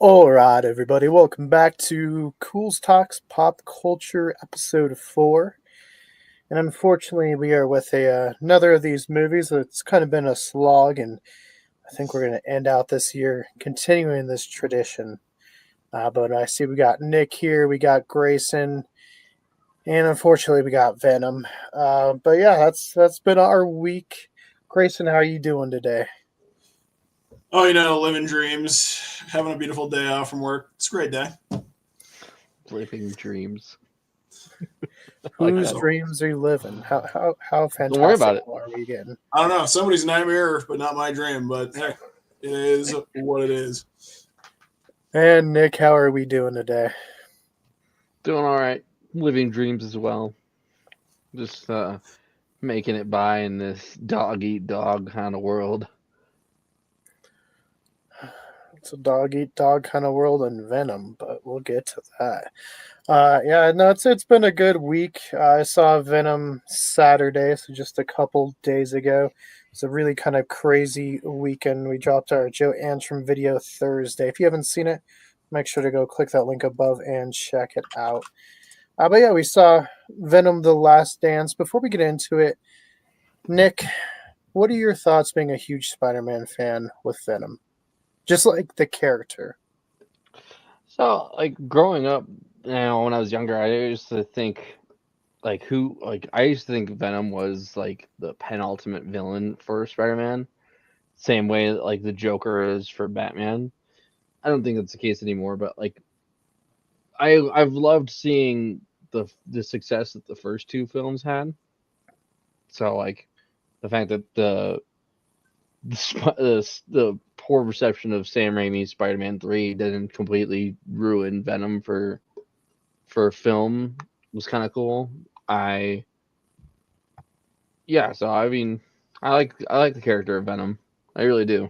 All right, everybody, welcome back to Culz Talks Pop Culture Episode 4. And unfortunately, we are with another of these movies that's kind of been a slog, and I think we're going to end out this year continuing this tradition. But I see we got Nick here, we got Grayson, and unfortunately, we got Venom. But yeah, that's been our week. Grayson, how are you doing today? Oh, living dreams, having a beautiful day off from work. It's a great day. Living dreams. Like Whose that. dreams are you living? How Don't worry about it. fantastical are we getting? I don't know, somebody's nightmare, but not my dream. But hey, it is what it is. And Nick, how are we doing today? Doing all right. Living dreams as well. Just making it by in this dog eat dog kind of world. It's a dog eat dog kind of world and Venom, but we'll get to that. Yeah, no, it's been a good week. I saw Venom Saturday, so just a couple days ago. It's a really kind of crazy weekend. We dropped our Joe Antrim video Thursday. If you haven't seen it, make sure to go click that link above and check it out. But yeah, we saw Venom: The Last Dance. Before we get into it, Nick, what are your thoughts being a huge Spider-Man fan with Venom? Just like the character. So, like growing up, when I was younger, I used to think I used to think Venom was like the penultimate villain for Spider-Man. Same way that like the Joker is for Batman. I don't think that's the case anymore, but like I've loved seeing the success that the first two films had. So like the fact that the poor reception of Sam Raimi's Spider-Man 3 didn't completely ruin Venom for film was kind of cool. So I mean, I like the character of Venom. I really do.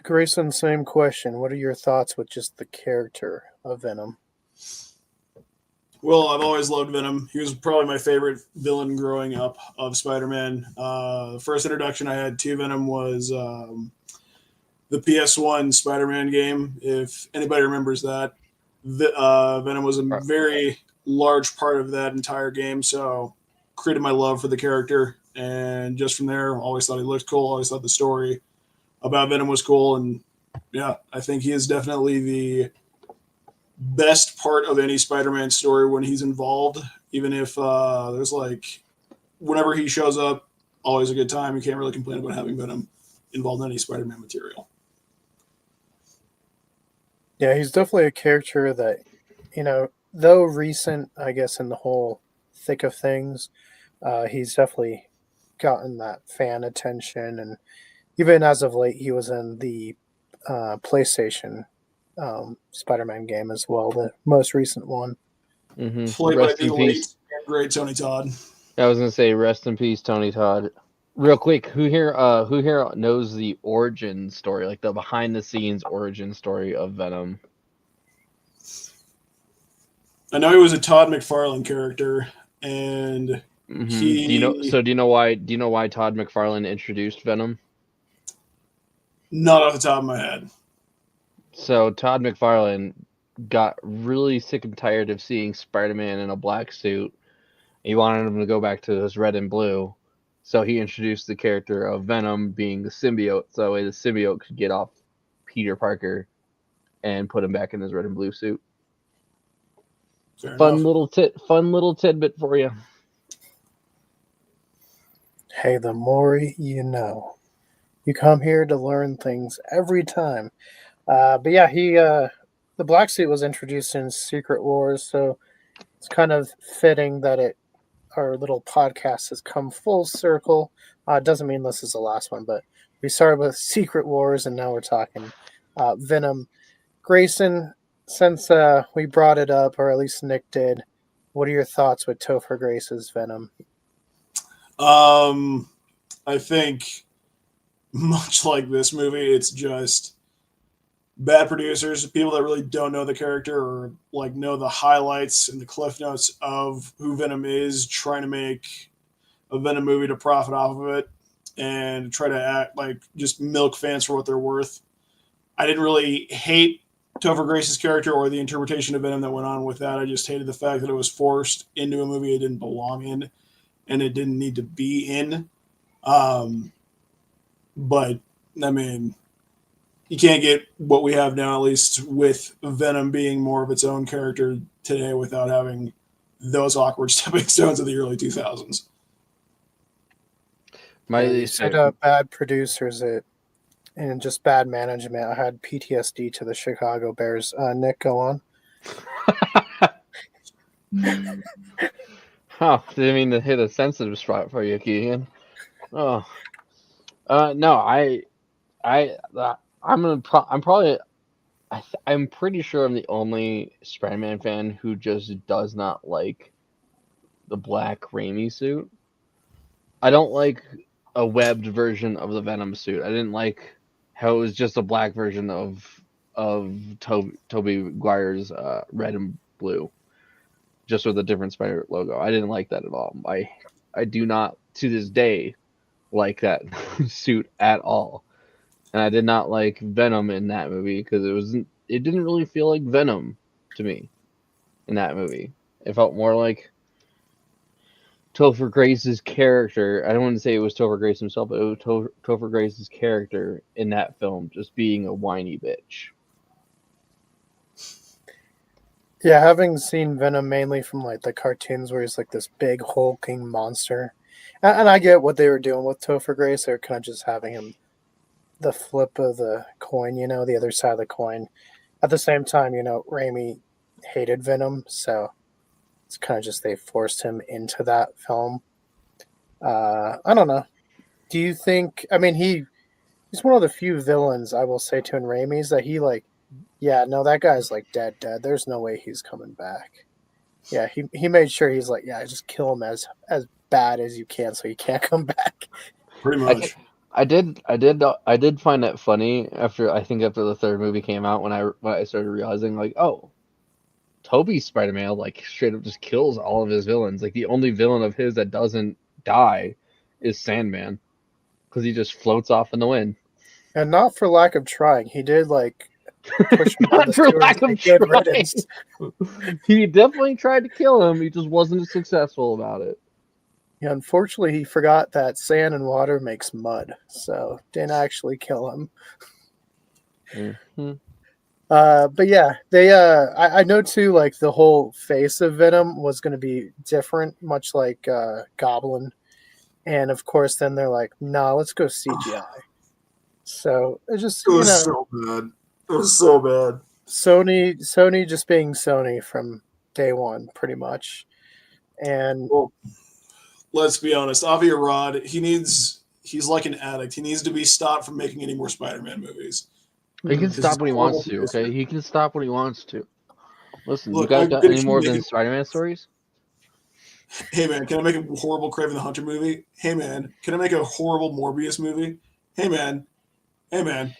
Grayson, same question. What are your thoughts with just the character of Venom? Well, I've always loved Venom. He was probably my favorite villain growing up of Spider-Man. The first introduction I had to Venom was the PS1 Spider-Man game. If anybody remembers that, Venom was a very large part of that entire game. So created my love for the character, and just from there, always thought he looked cool. Always thought the story about Venom was cool, and yeah, I think he is definitely the best part of any Spider-Man story when he's involved. Even if there's like whenever he shows up, always a good time. You can't really complain about having Venom involved in any Spider-Man material. Yeah, he's definitely a character that, though recent, I guess, in the whole thick of things, he's definitely gotten that fan attention. And even as of late, he was in the PlayStation Spider-Man game as well, the most recent one. Played by Rest the in late peace. and great Tony Todd. I was gonna say rest in peace, Tony Todd. Real quick, who here knows the origin story, like the behind the scenes origin story of Venom? I know he was a Todd McFarlane character, and Do you know? So do you know why? Do you know why Todd McFarlane introduced Venom? not off the top of my head. So Todd McFarlane got really sick and tired of seeing Spider-Man in a black suit. He wanted him to go back to his red and blue. So he introduced the character of Venom being the symbiote, so that way the symbiote could get off Peter Parker and put him back in his red and blue suit. Fair Fun enough. little tidbit for you. Hey, the more you know. You come here to learn things every time. But yeah, the black suit was introduced in Secret Wars, so it's kind of fitting that our little podcast has come full circle. It doesn't mean this is the last one, but we started with Secret Wars, and now we're talking Venom. Grayson, since we brought it up, or at least Nick did, what are your thoughts with Topher Grace's Venom? I think much like this movie, it's just bad producers, people that really don't know the character or like know the highlights and the cliff notes of who Venom is, trying to make a Venom movie to profit off of it and try to act like just milk fans for what they're worth. I didn't really hate Topher Grace's character or the interpretation of Venom that went on with that. I just hated the fact that it was forced into a movie it didn't belong in and it didn't need to be in. But I mean, you can't get what we have now, at least with Venom being more of its own character today, without having those awkward stepping stones of the early 2000s. My You least said favorite. bad producers and just bad management. I had PTSD to the Chicago Bears. Nick, go on. Oh, didn't mean to hit a sensitive spot for you, Keegan. Oh, no, I'm probably, I'm pretty sure I'm the only Spider-Man fan who just does not like the black Raimi suit. I don't like a webbed version of the Venom suit. I didn't like how it was just a black version of Tobey Maguire's red and blue, just with a different Spider logo. I didn't like that at all. I do not to this day like that suit at all. And I did not like Venom in that movie because it didn't really feel like Venom to me in that movie. It felt more like Topher Grace's character. I don't want to say it was Topher Grace himself, but it was Topher Grace's character in that film just being a whiny bitch. Yeah, having seen Venom mainly from like the cartoons where he's like this big hulking monster, and I get what they were doing with Topher Grace. They're kind of just having him the flip of the coin, the other side of the coin. At the same time, Raimi hated Venom, so it's kind of just they forced him into that film. I don't know. Do you think? I mean, he's one of the few villains I will say to in Raimi's that he like. Yeah, no, that guy's like dead. There's no way he's coming back. Yeah, he made sure he's like, yeah, just kill him as bad as you can, so he can't come back. Pretty much. I did find that funny after the third movie came out when I started realizing like, oh, Tobey's Spider-Man like straight up just kills all of his villains. Like the only villain of his that doesn't die is Sandman because he just floats off in the wind. And not for lack of trying, he did like push him down Not the for sewers lack and of good trying. riddance. He definitely tried to kill him. He just wasn't successful about it. Yeah, unfortunately, he forgot that sand and water makes mud, so didn't actually kill him. Mm-hmm. But yeah, they I know too, like the whole face of Venom was going to be different, much like Goblin, and of course, then they're like, "Nah, let's go CGI." So it's just It was so bad. It was so bad. Sony just being Sony from day one, pretty much, and Well, let's be honest. Avi Arad, he's like an addict. He needs to be stopped from making any more Spider-Man movies. He can This stop is when he horrible wants to, producer. okay? He can stop when he wants to. Listen, Look, you guys I'm got gonna any keep more than making. Spider-Man stories? Hey man, can I make a horrible Craven the Hunter movie? Hey man, can I make a horrible Morbius movie? Hey man, hey man,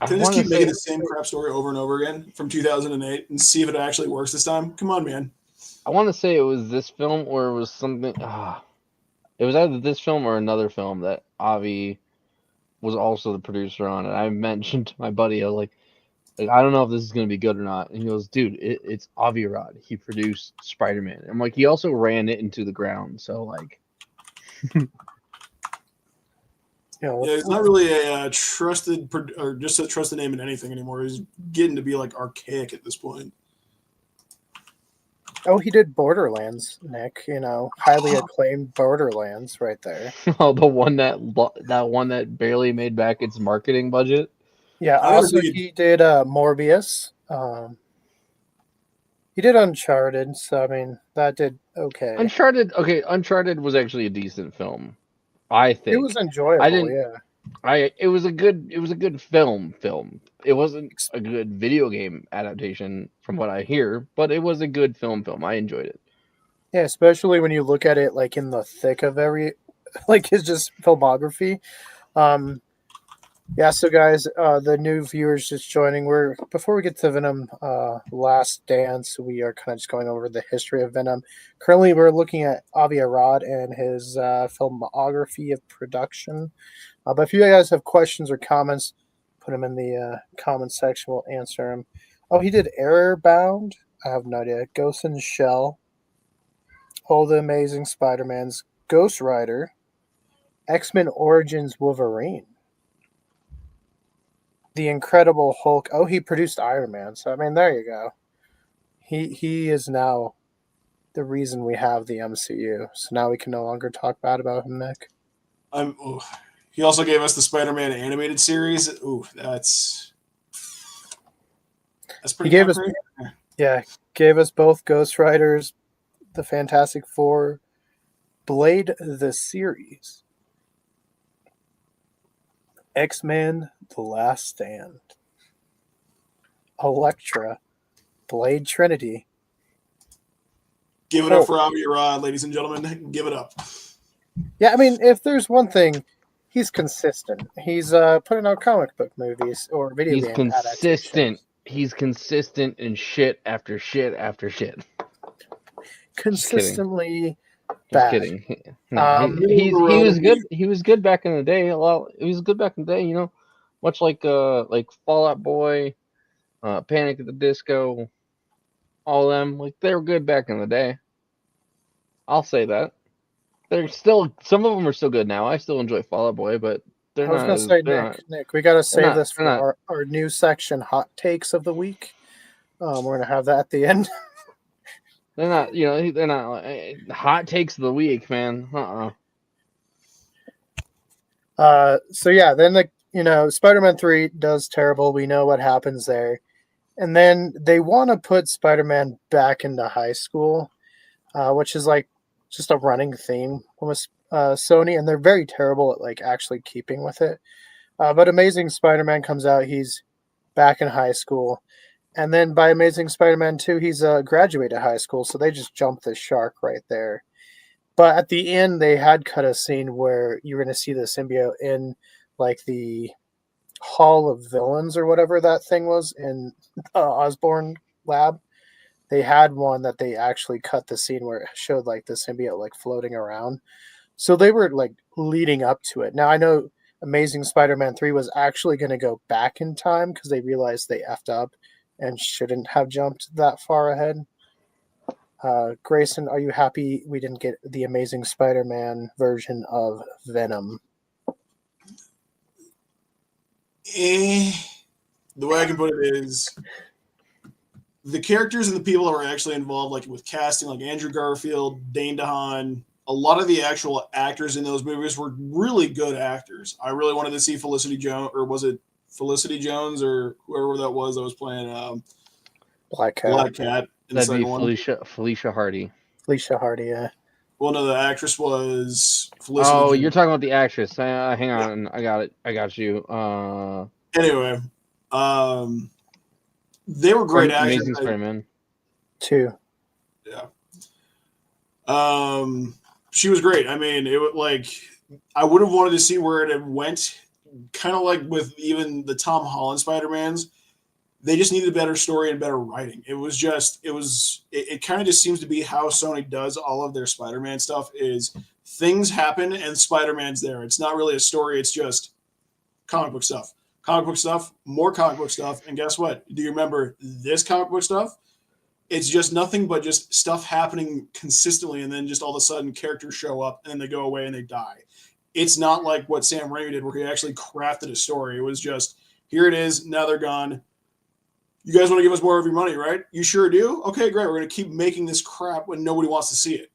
I can I just want to keep making say the same crap story over and over again from 2008 and see if it actually works this time? Come on, man. it was this film or it was something. It was either this film or another film that Avi was also the producer on. And I mentioned to my buddy, I was like I don't know if this is gonna be good or not. And he goes, dude, it's Avi Arad. He produced Spider-Man. I'm like, he also ran it into the ground. So like, Yeah, he's not really a trusted or just a trusted name in anything anymore. He's getting to be like archaic at this point. oh, he did Borderlands, Nick. Highly acclaimed Borderlands, right there. oh, the one that barely made back its marketing budget. Yeah. I don't Also, think he did Morbius. He did Uncharted, so I mean that did okay. Uncharted was actually a decent film. I It was think. I enjoyable, didn't. yeah. It was a good film. It wasn't a good video game adaptation from what I hear, but it was a good film. I enjoyed it. Yeah, especially when you look at it like in the thick of like his just filmography. Um, yeah, so guys, the new viewers just joining. Before we get to Venom, Last Dance, we are kind of just going over the history of Venom. Currently, we're looking at Avi Arad and his filmography of production. But if you guys have questions or comments, Put him in the comment section. We'll answer him. Oh, he did Airbound. I have no idea. Ghost in the Shell. All the Amazing Spider-Mans. Ghost Rider. X-Men Origins Wolverine. The Incredible Hulk. Oh, he produced Iron Man. So, I mean, there you go. He is now the reason we have the MCU. So now we can no longer talk bad about him, Nick. He also gave us the Spider-Man animated series. Ooh, that's pretty. He gave us, gave us both Ghost Riders, the Fantastic Four, Blade the series, X-Men: The Last Stand, Elektra, Blade Trinity. Give it up for Avi Arad, ladies and gentlemen. Give it up. Yeah, I mean, if there's one thing, he's consistent. He's putting out comic book movies or video He's game consistent. adaptations. He's consistent in shit after shit after shit. Consistently Just bad. kidding. No, he was good. He was good back in the day. He was good back in the day. You know, much like Fall Out Boy, Panic at the Disco, all of them. Like they were good back in the day. I'll say that. They're still, some of them are still good now. I still enjoy Fall Out Boy, but they're not. I was going to say, Nick, we got to save this for our new section, Hot Takes of the Week. We're going to have that at the end. They're not, they're not hot takes of the week, man. So yeah, then Spider-Man 3 does terrible. We know what happens there. And then they want to put Spider-Man back into high school, which is like just a running theme with Sony, and they're very terrible at like actually keeping with it. But Amazing Spider-Man comes out, he's back in high school. And then by Amazing Spider-Man 2, he's graduated high school, so they just jumped the shark right there. But at the end, they had cut a scene where you're going to see the symbiote in like the Hall of Villains or whatever that thing was in Osborn Lab. They had one that they actually cut the scene where it showed like the symbiote like floating around. So they were like leading up to it. Now I know Amazing Spider-Man 3 was actually going to go back in time because they realized they effed up and shouldn't have jumped that far ahead. Grayson, are you happy we didn't get the Amazing Spider-Man version of Venom? The way I can put it is the characters and the people that were actually involved, like with casting, like Andrew Garfield, Dane DeHaan, a lot of the actual actors in those movies were really good actors. I really wanted to see Felicity Jones, or was it Felicity Jones or whoever that was playing Black Cat. That'd be Felicia Hardy. Felicia Hardy, yeah. Well, no, the actress was Felicity Oh, Jones. you're talking about the actress. Hang on, I got it. I got you. Anyway, they were great actors. Amazing Spider-Man 2. Yeah. She was great. I mean, it was like I would have wanted to see where it went. Kind of like with even the Tom Holland Spider-Mans, they just needed a better story and better writing. It kind of just seems to be how Sony does all of their Spider-Man stuff is things happen and Spider-Man's there. It's not really a story. It's just comic book stuff, more comic book stuff. And guess what? Do you remember this comic book stuff? It's just nothing but just stuff happening consistently. And then just all of a sudden characters show up and then they go away and they die. It's not like what Sam Raimi did where he actually crafted a story. It was just, here it is. Now they're gone. You guys want to give us more of your money, right? You sure do? Okay, great. We're going to keep making this crap when nobody wants to see it.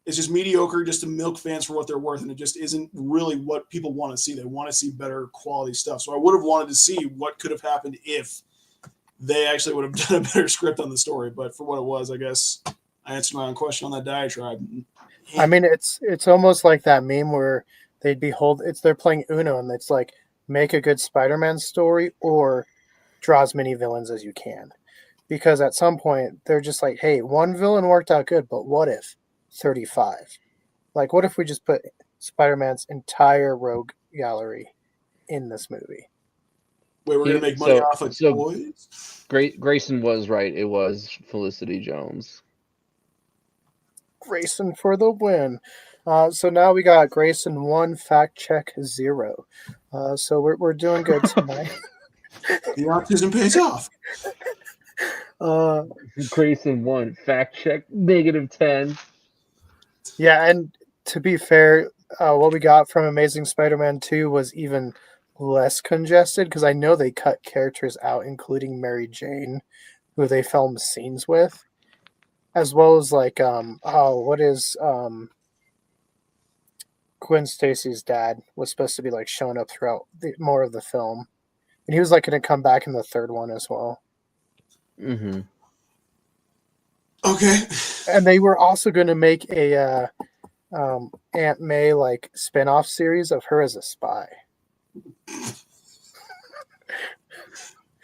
It's just mediocre just to milk fans for what they're worth, and it just isn't really what people want to see. They want to see better quality stuff. So I would have wanted to see what could have happened if they actually would have done a better script on the story. But for what it was, I guess I answered my own question on that diatribe. I mean, it's almost like that meme where they'd be they're playing Uno, and it's like, make a good Spider-Man story or draw as many villains as you can. Because at some point, they're just like, hey, one villain worked out good, but what if 35? Like, what if we just put Spider-Man's entire rogue gallery in this movie? Wait, we're going to make money off of toys? Grayson was right. It was Felicity Jones. Grayson for the win. So now we got Grayson 1, fact check 0. So we're doing good tonight. The autism pays off. Uh, Grayson 1, fact check, -10. yeah, and to be fair, what we got from Amazing Spider-Man 2 was even less congested because I know they cut characters out, including Mary Jane, who they filmed scenes with, as well as like what is Gwen Stacy's dad was supposed to be like showing up throughout more of the film, and he was like going to come back in the third one as well. Mm-hmm. Okay. And they were also going to make a Aunt May like spin-off series of her as a spy.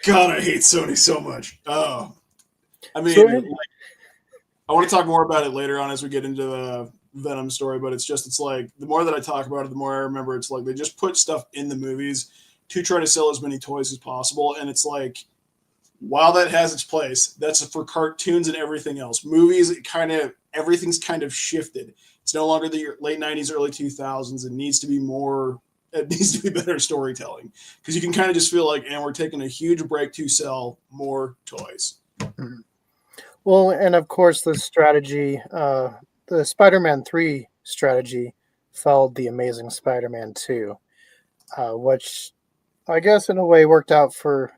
God, I hate Sony so much. Oh, I mean, So, I want to talk more about it later on as we get into the Venom story, but it's like the more that I talk about it, the more I remember it's like they just put stuff in the movies to try to sell as many toys as possible, and it's like while that has its place, that's for cartoons and everything else. Movies, everything's kind of shifted. It's no longer the late '90s, early 2000s. It needs to be more. It needs to be better storytelling because you can kind of just feel like, and we're taking a huge break to sell more toys. well, and of course the strategy, the Spider-Man 3 strategy followed the Amazing Spider-Man 2, which I guess in a way worked out for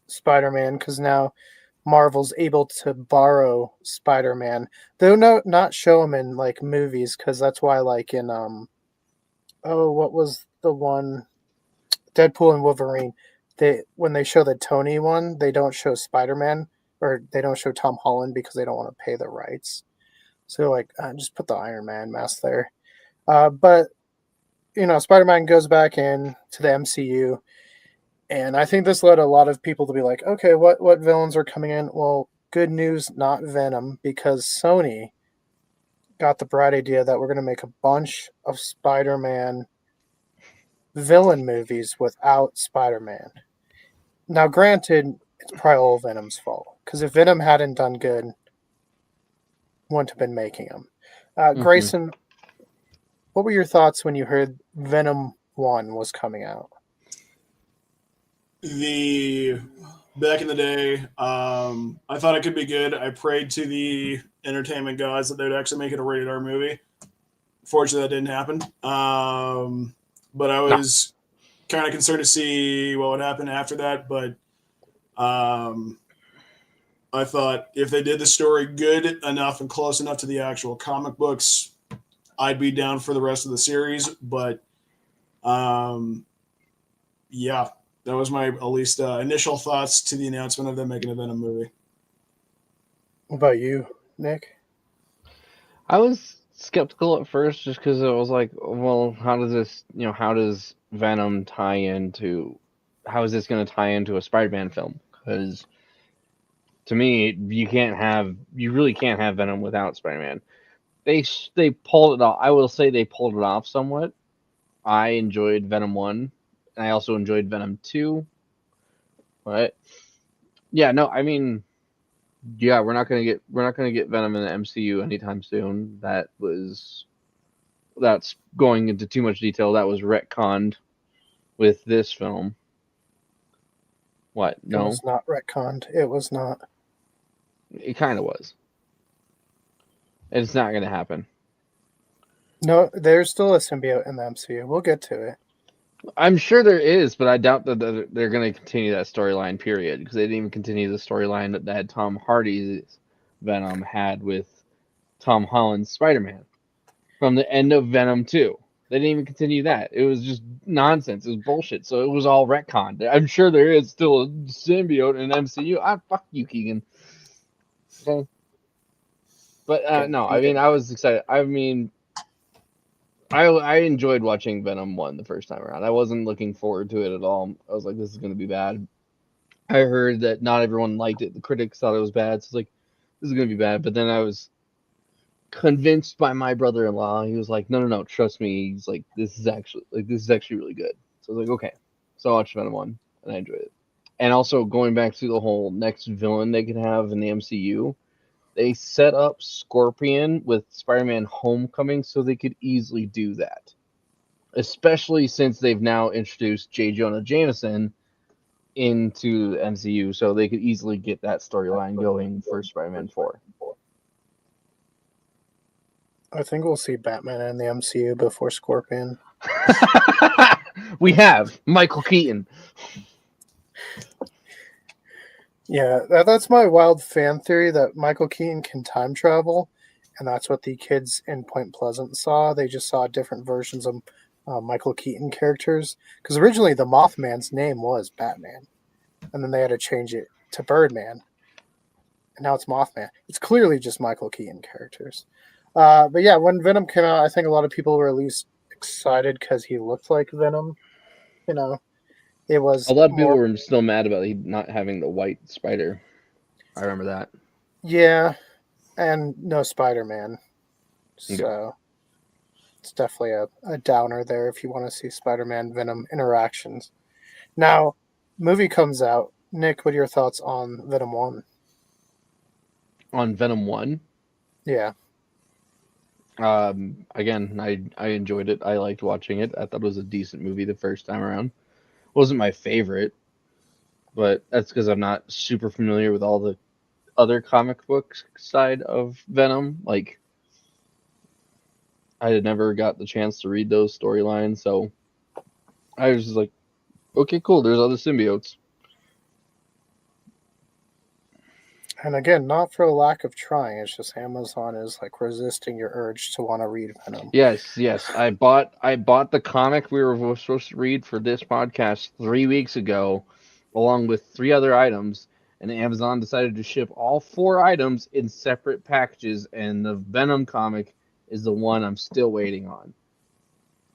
Spider-Man because now Marvel's able to borrow Spider-Man, though not show him in like movies because that's why like in what was the one Deadpool and Wolverine, they when they show the Tony one, they don't show Spider-Man or they don't show Tom Holland because they don't want to pay the rights. So like just put the Iron Man mask there. But Spider-Man goes back in to the MCU. And I think this led a lot of people to be like, okay, what villains are coming in? Well, good news, not Venom, because Sony got the bright idea that we're going to make a bunch of Spider-Man villain movies without Spider-Man. Now, granted, it's probably all Venom's fault, because if Venom hadn't done good, wouldn't have been making them. Mm-hmm. Grayson, what were your thoughts when you heard Venom 1 was coming out? The back in the day, I thought it could be good. I prayed to the entertainment gods that they'd actually make it a rated R movie. Fortunately, that didn't happen. But I No. was kind of concerned to see what would happen after that. But I thought if they did the story good enough and close enough to the actual comic books, I'd be down for the rest of the series. But yeah, that was my at least initial thoughts to the announcement of them making a Venom movie. What about you, Nick? I was skeptical at first just because it was like, well, how does Venom tie into, how is this going to tie into a Spider-Man film? Because to me, you really can't have Venom without Spider-Man. They pulled it off. I will say they pulled it off somewhat. I enjoyed Venom 1, and I also enjoyed Venom 2. But yeah, no, I mean, yeah, we're not gonna get Venom in the MCU anytime soon. That's going into too much detail. That was retconned with this film. What? It No, was not retconned. It was not. it kind of was. It's not gonna happen. No, there's still a symbiote in the MCU. We'll get to it. I'm sure there is, but I doubt that they're going to continue that storyline. Period, because they didn't even continue the storyline that Tom Hardy's Venom had with Tom Holland's Spider-Man from the end of Venom 2. They didn't even continue that. It was just nonsense. It was bullshit. So it was all retconned. I'm sure there is still a symbiote in MCU. Fuck you, Keegan. Okay. But Getting no, I heated. mean, I was excited. I mean, I enjoyed watching Venom 1 the first time around. I wasn't looking forward to it at all. I was like, this is going to be bad. I heard that not everyone liked it. The critics thought it was bad. So it's like, this is going to be bad. But then I was convinced by my brother-in-law. He was like, no, trust me. He's like, this is actually really good. So I was like, okay. So I watched Venom 1 and I enjoyed it. And also going back to the whole next villain they could have in the MCU, They set up Scorpion with Spider-Man Homecoming so they could easily do that. Especially since they've now introduced J. Jonah Jameson into the MCU, so they could easily get that storyline going for Spider-Man 4. I think we'll see Batman in the MCU before Scorpion. We have Michael Keaton. Yeah, that's my wild fan theory that Michael Keaton can time travel, and that's what the kids in Point Pleasant saw. They just saw different versions of Michael Keaton characters, because originally the Mothman's name was Batman, and then they had to change it to Birdman, and now it's Mothman. It's clearly just Michael Keaton characters. But yeah, when Venom came out, I think a lot of people were at least excited because he looked like Venom. You know, it was A lot of people more. were still mad about not having the white spider. I remember that. Yeah, and no Spider-Man. Okay. So it's definitely a downer there if you want to see Spider-Man Venom interactions. Now, movie comes out. Nick, what are your thoughts on Venom 1? On Venom 1, Yeah. again, I enjoyed it. I liked watching it. I thought it was a decent movie the first time around. Wasn't my favorite, but that's because I'm not super familiar with all the other comic books side of Venom. Like, I had never got the chance to read those storylines, so I was just like, okay, cool. There's other symbiotes. And again, not for a lack of trying. It's just Amazon is like resisting your urge to want to read Venom. Yes. I bought the comic we were supposed to read for this podcast 3 weeks ago, along with 3 other items, and Amazon decided to ship all 4 items in separate packages, and the Venom comic is the one I'm still waiting on.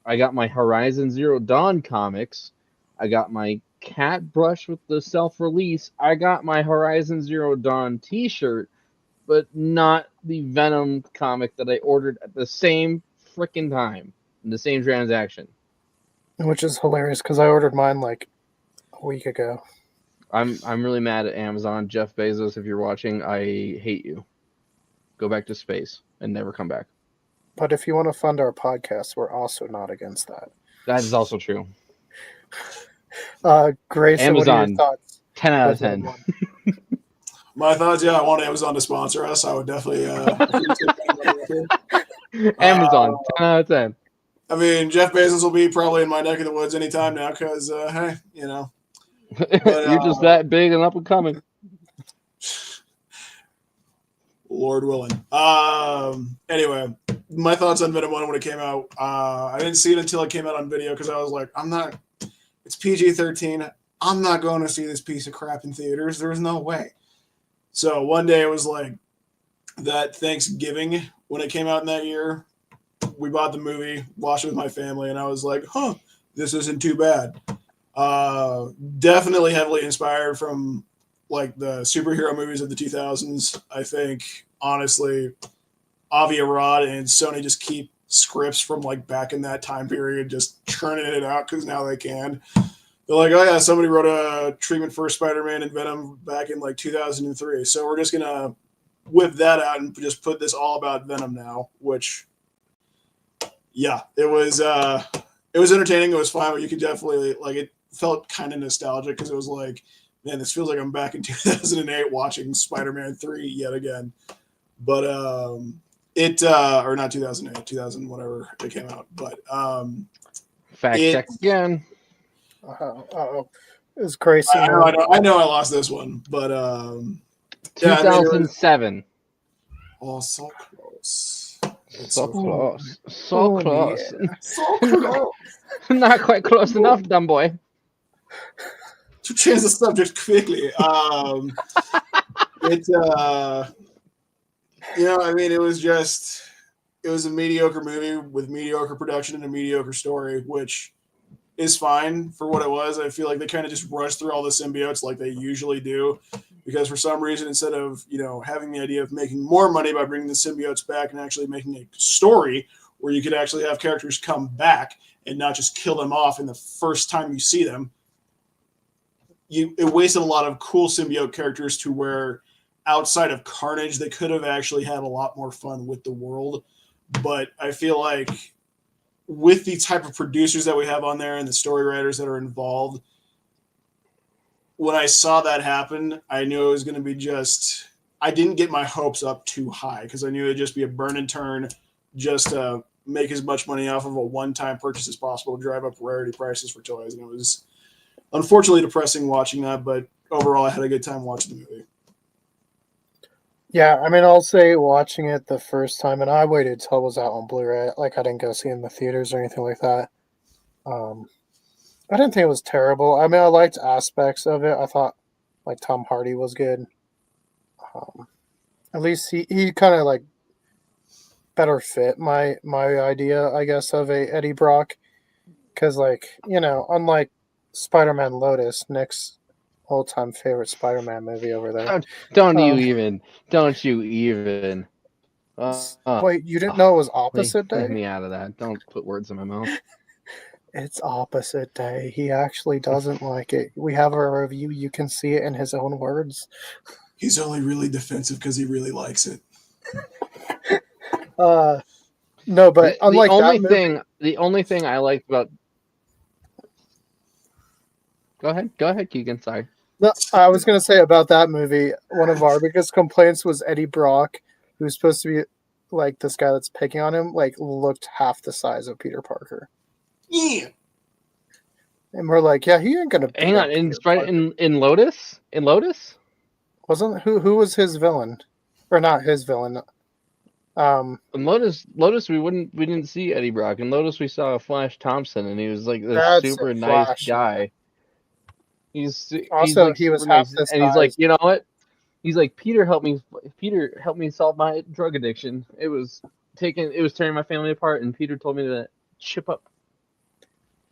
I got my Horizon Zero Dawn comics. I got my cat brush with the self-release. I got my Horizon Zero Dawn t-shirt, but not the Venom comic that I ordered at the same freaking time in the same transaction. Which is hilarious because I ordered mine like a week ago. I'm really mad at Amazon. Jeff Bezos, if you're watching, I hate you. Go back to space and never come back. But if you want to fund our podcast, we're also not against that. That is also true. Grayson, what are your Amazon, thoughts? 10 out of with Venom 10. 1? My thoughts, yeah, I want Amazon to sponsor us. I would definitely. Amazon, 10 out of 10. I mean, Jeff Bezos will be probably in my neck of the woods anytime now because, hey, you know. But, You're just that big and up and coming. Lord willing. Anyway, my thoughts on Venom 1 when it came out. I didn't see it until it came out on video because I was like, it's PG-13. I'm not going to see this piece of crap in theaters. There's no way. So one day it was like that Thanksgiving when it came out in that year. We bought the movie, watched it with my family, and I was like, this isn't too bad. Definitely heavily inspired from like the superhero movies of the 2000s. I think, honestly, Avi Arad and Sony just keep scripts from like back in that time period, just churning it out because now they can. They're like, oh yeah, somebody wrote a treatment for Spider-Man and Venom back in like 2003. So we're just going to whip that out and just put this all about Venom now, which, yeah, it was entertaining. It was fine, but you could definitely, like, it felt kind of nostalgic because it was like, man, this feels like I'm back in 2008 watching Spider-Man 3 yet again. But or not 2008, 2000, whatever it came out. But Fact check again. It's Grayson. I know I lost this one, but 2007. So close. So close. So close. Yeah. So close. Not quite close enough, dumb boy. To change the subject quickly. It was a mediocre movie with mediocre production and a mediocre story, which is fine for what it was. I feel like they kind of just rushed through all the symbiotes like they usually do, because for some reason, instead of, having the idea of making more money by bringing the symbiotes back and actually making a story where you could actually have characters come back and not just kill them off in the first time you see them, it wasted a lot of cool symbiote characters to where outside of Carnage, they could have actually had a lot more fun with the world. But I feel like with the type of producers that we have on there and the story writers that are involved, when I saw that happen, I knew it was going to be just. I didn't get my hopes up too high because I knew it'd just be a burn and turn, just to make as much money off of a one-time purchase as possible, drive up rarity prices for toys, and it was unfortunately depressing watching that. But overall, I had a good time watching the movie. Yeah, I mean, I'll say watching it the first time, and I waited till it was out on Blu-ray. Like, I didn't go see it in the theaters or anything like that. Um, I didn't think it was terrible. I mean, I liked aspects of it. I thought, like, Tom Hardy was good. Um, at least he kind of, like, better fit my idea, I guess, of a Eddie Brock. Because, like, unlike Spider-Man Lotus, Nick's all-time favorite Spider-Man movie over there. Don't you Um, even. Don't you even. Wait, you didn't know it was Leave opposite day? me out of that. Don't put words in my mouth. It's opposite day. He actually doesn't like it. We have a review. You can see it in his own words. He's only really defensive because he really likes it. No, but unlike that movie, the only thing I liked about. Go ahead, Keegan. Sorry. no, I was gonna say about that movie, one of our biggest complaints was Eddie Brock, who's supposed to be like this guy that's picking on him, like looked half the size of Peter Parker. Yeah. And we're like, yeah, he ain't gonna. Hang on, in Lotus, wasn't who was his villain, or not his villain? In Lotus, we didn't see Eddie Brock. In Lotus, we saw Flash Thompson, and he was like this That's super a nice Flash. guy. He's Also, like he was super half nice, this and he's like, size. you know what? He's like, Peter helped me solve my drug addiction. It was tearing my family apart, and Peter told me to chip up.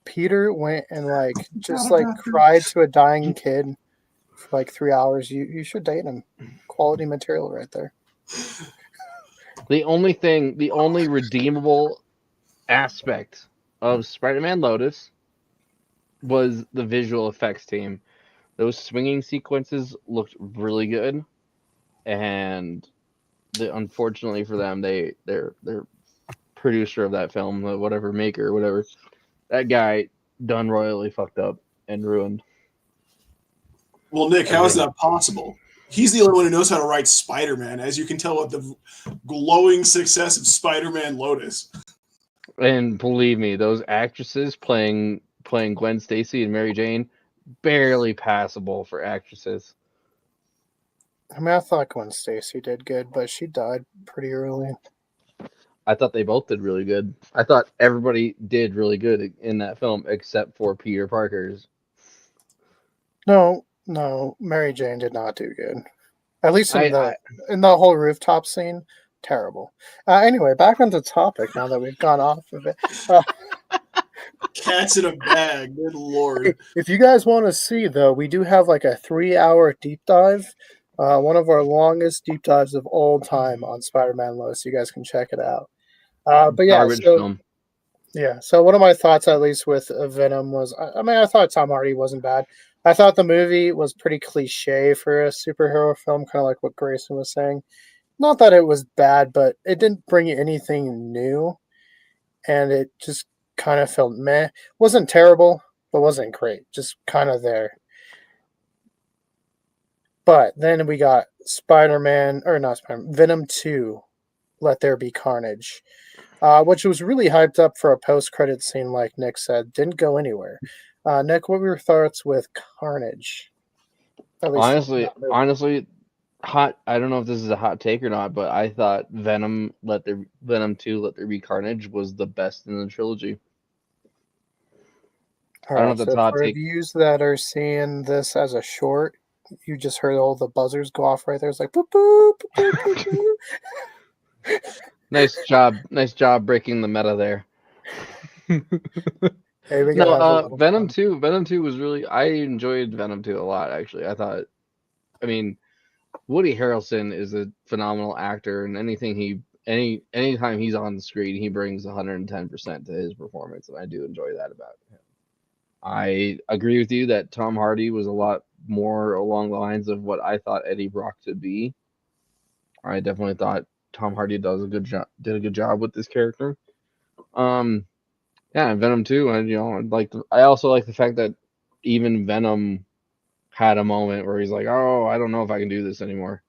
Peter went and like just like cried to a dying kid for like 3 hours. You should date him. Quality material right there. The only redeemable aspect of Spider-Man Lotus was the visual effects team. Those swinging sequences looked really good, and unfortunately for them, their producer of that film, whatever maker, whatever, that guy done royally fucked up and ruined. Well, Nick, how is that possible? He's the only one who knows how to write Spider-Man, as you can tell with the glowing success of Spider-Man Lotus. And believe me, those actresses playing Gwen Stacy and Mary Jane, barely passable for actresses. I mean, I thought Gwen Stacy did good, but she died pretty early. I thought they both did really good. I thought everybody did really good in that film except for Peter Parker's. No, Mary Jane did not do good. At least in the whole rooftop scene, terrible. Anyway, back on the topic now that we've gone off of it. Cats in a bag, good lord. If you guys want to see, though, we do have like a 3-hour deep dive. One of our longest deep dives of all time on Spider-Man Lotus. You guys can check it out. But yeah, film. Yeah, so one of my thoughts, at least with Venom, was I mean, I thought Tom Hardy wasn't bad. I thought the movie was pretty cliche for a superhero film, kind of like what Grayson was saying. Not that it was bad, but it didn't bring anything new, and it just kind of felt meh. Wasn't terrible, but wasn't great. Just kind of there. But then we got Spider-Man, or not Spider-Man, Venom 2, Let There Be Carnage. Which was really hyped up for a post-credit scene, like Nick said. Didn't go anywhere. Nick, what were your thoughts with Carnage? Honestly, hot. I don't know if this is a hot take or not, but I thought Venom 2, Let There Be Carnage was the best in the trilogy. All right, so for reviews that are seeing this as a short, you just heard all the buzzers go off right there. It's like boop boop boop boop boop. Nice job breaking the meta there. Hey, Venom 2 was really, I enjoyed Venom 2 a lot, actually. Woody Harrelson is a phenomenal actor, and anytime he's on the screen, he brings 110% to his performance, and I do enjoy that about him. I agree with you that Tom Hardy was a lot more along the lines of what I thought Eddie Brock to be. I definitely thought Tom Hardy did a good job with this character. Yeah, and Venom 2, and I also like the fact that even Venom had a moment where he's like, "Oh, I don't know if I can do this anymore."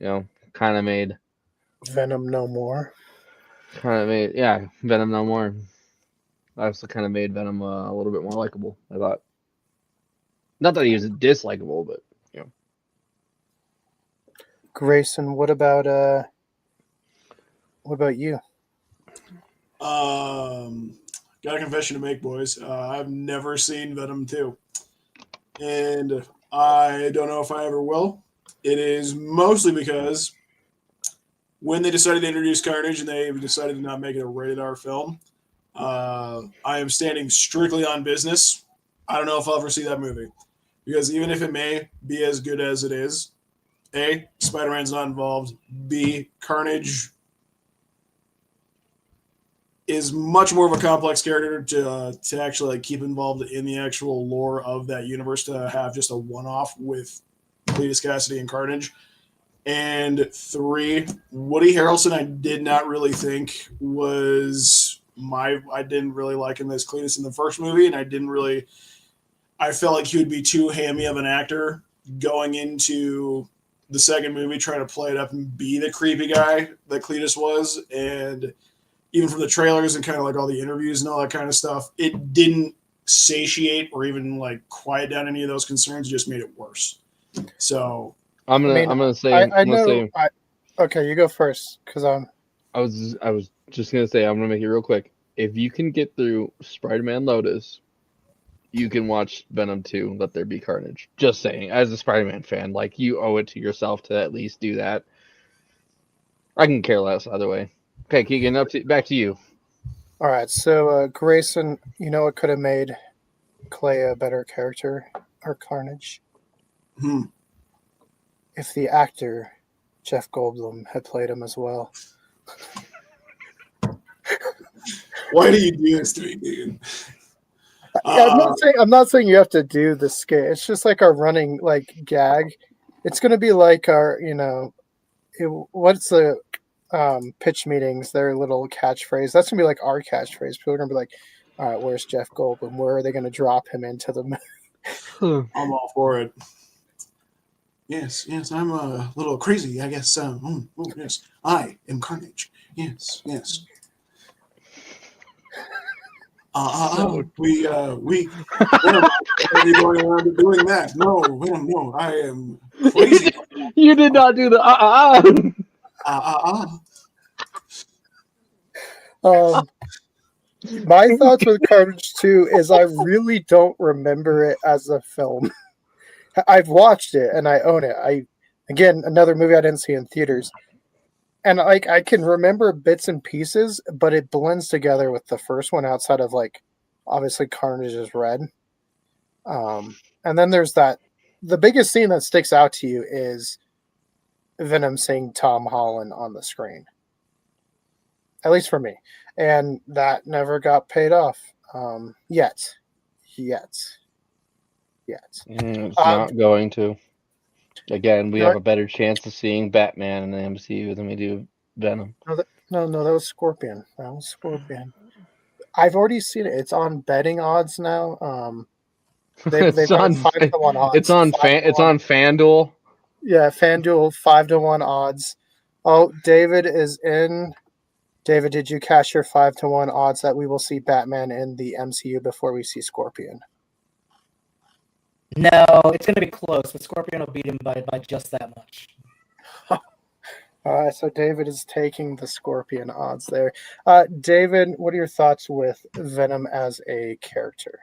Kind of made Venom no more. yeah, Venom no more. I also kind of made Venom a little bit more likable. I thought, not that he was dislikable, but Grayson, what about you? Got a confession to make, boys. I've never seen Venom 2. And I don't know if I ever will. It is mostly because when they decided to introduce Carnage and they decided to not make it a rated R film, I am standing strictly on business. I don't know if I'll ever see that movie. Because even if it may be as good as it is, A, Spider-Man's not involved. B, Carnage is much more of a complex character to actually keep involved in the actual lore of that universe, to have just a one-off with Cletus Cassidy and Carnage. And 3, Woody Harrelson, I did not really think I didn't really like him as Cletus in the first movie, and I felt like he would be too hammy of an actor going into the second movie, trying to play it up and be the creepy guy that Cletus was. And even from the trailers and kind of like all the interviews and all that kind of stuff, it didn't satiate or even quiet down any of those concerns. It just made it worse. So I'm gonna say okay, you go first because I was just gonna say I'm gonna make it real quick. If you can get through Spider-Man Lotus, you can watch Venom 2, Let There Be Carnage. Just saying, as a Spider-Man fan, you owe it to yourself to at least do that. I can care less either way. Okay, Keegan, back to you. All right, so Grayson, what could have made Clay a better character, or Carnage? If the actor Jeff Goldblum had played him as well. Why do you do this to me, dude? I'm not saying you have to do the skit. It's just like our running gag. It's gonna be like our what's the pitch meetings, their little catchphrase. That's gonna be like our catchphrase. People are gonna be like, all right, where's Jeff Goldblum? Where are they gonna drop him into the I'm all for it. Yes, I'm a little crazy, I guess. Yes, I am Carnage. Yes. We Venom, are you going around doing that? No, Venom, no, I am crazy. You did not do the My thoughts with Carnage 2 is I really don't remember it as a film. I've watched it and I own it. Again, another movie I didn't see in theaters. And I can remember bits and pieces, but it blends together with the first one outside of obviously Carnage is red. And then there's the biggest scene that sticks out to you is Venom seeing Tom Holland on the screen. At least for me. And that never got paid off. Yet. It's not going to. Again, we have a better chance of seeing Batman in the MCU than we do Venom. No, that was Scorpion. I've already seen it. It's on betting odds now. It's on 5-1 odds. It's on FanDuel. Yeah, FanDuel 5-1 odds. Oh, David is in. David, did you cash your 5-1 odds that we will see Batman in the MCU before we see Scorpion? No, it's going to be close, but Scorpion will beat him by just that much. So David is taking the Scorpion odds there. David, what are your thoughts with Venom as a character?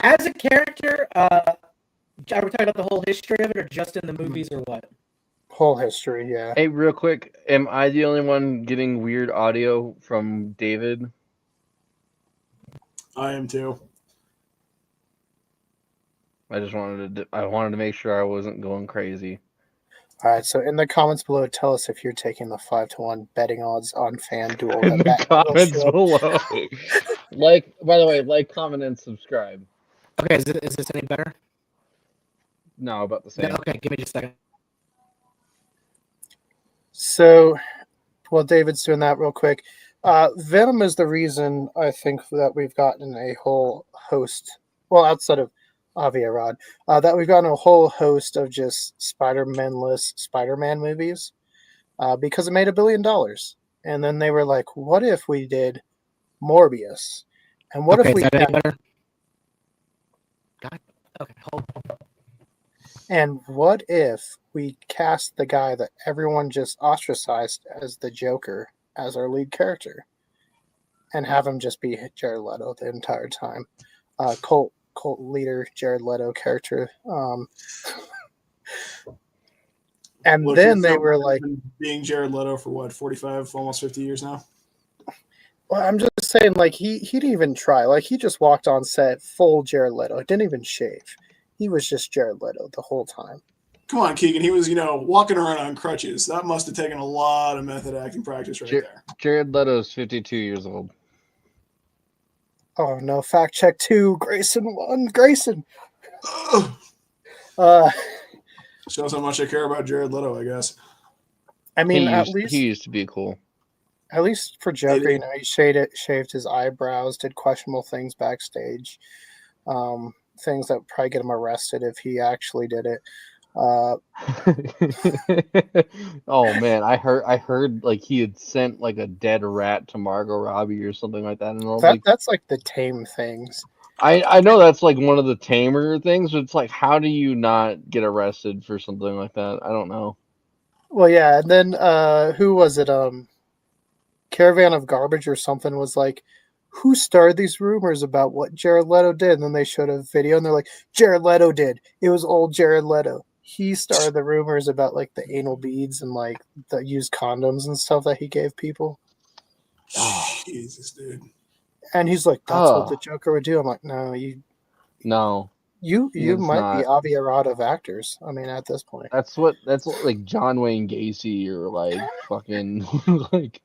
As a character, are we talking about the whole history of it, or just in the movies, or what? Whole history, yeah. Hey, real quick, am I the only one getting weird audio from David? I am too. I wanted to make sure I wasn't going crazy. All right, so in the comments below, tell us if you're taking the 5-1 betting odds on FanDuel. In the comments below. By the way, comment, and subscribe. Okay, is this any better? No, about the same. Okay, give me just a second. So, while David's doing that real quick, Venom is the reason I think that we've gotten a whole host, well, outside of Avi Arad, that we've gotten a whole host of just Spider-Man-less Spider-Man movies because it made $1 billion. And then they were like, what if we did Morbius? And what Okay, if we is that any better? God. Okay, hold on. And what if we cast the guy that everyone just ostracized as the Joker as our lead character, and have him just be Jared Leto the entire time? Cult leader Jared Leto character. And Look, then your they film were has like, been being Jared Leto for what, 45, almost 50 years now? well, I'm just saying, like, he didn't even try. Like, he just walked on set full Jared Leto. Didn't even shave. He was just Jared Leto the whole time. Come on, Keegan. He was, walking around on crutches. That must have taken a lot of method acting practice right there. Jared Leto's 52 years old. Oh no! Fact check 2. Grayson 1. Grayson. Shows how much I care about Jared Leto, I guess. I mean, He used to be cool. At least for Joker, he shaved his eyebrows, did questionable things backstage, things that would probably get him arrested if he actually did it. Oh man, I heard like he had sent like a dead rat to Margot Robbie or something like that, and I was that's like the tame things. I know that's like one of the tamer things, but it's like, how do you not get arrested for something like that? I don't know. Well, yeah, and then who was it? Caravan of Garbage or something was like, who started these rumors about what Jared Leto did? And then they showed a video, and they're like, Jared Leto did. It was old Jared Leto. He started the rumors about like the anal beads and like the used condoms and stuff that he gave people. Oh, Jesus, dude. And he's like, that's what the Joker would do. I'm like, no, you might not. be Avi Arad of actors. I mean, at this point, that's what like John Wayne Gacy or like fucking like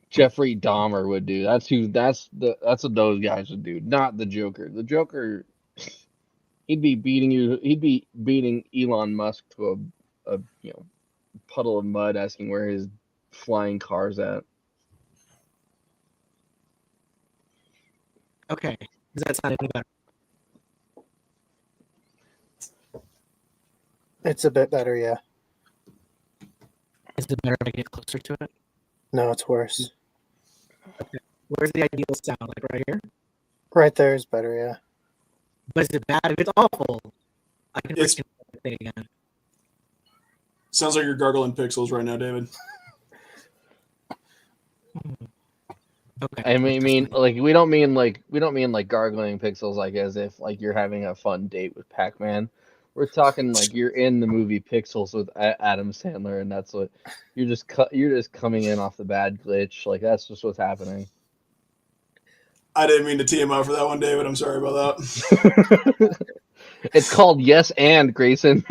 Jeffrey Dahmer would do. That's what those guys would do, not the Joker. The Joker, he'd be beating Elon Musk to a puddle of mud, asking where his flying car's at. Okay, does that sound any better? it's a bit better, yeah. Is it better if I get closer to it? No, it's worse. Okay. Where's the ideal sound? Like right here? Right there is better, yeah. But is it bad? If it's awful, I can It's- the thing again. Sounds like you're gargling pixels right now, David. Okay. I mean, like we don't mean like gargling pixels, like as if like you're having a fun date with Pac-Man. We're talking like you're in the movie Pixels with Adam Sandler, and that's what you're just coming in off the bad glitch. Like that's just what's happening. I didn't mean to tee him up for that one, David. I'm sorry about that. It's called Yes and Grayson.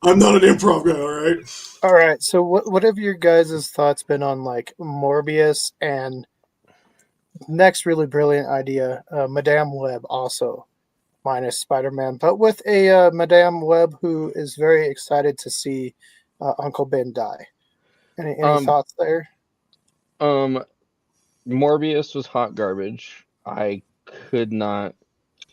I'm not an improv guy, all right? All right, so what have your guys' thoughts been on like Morbius and next really brilliant idea, Madame Web also minus Spider-Man, but with a Madame Web who is very excited to see Uncle Ben die. Any thoughts there? Morbius was hot garbage. I could not.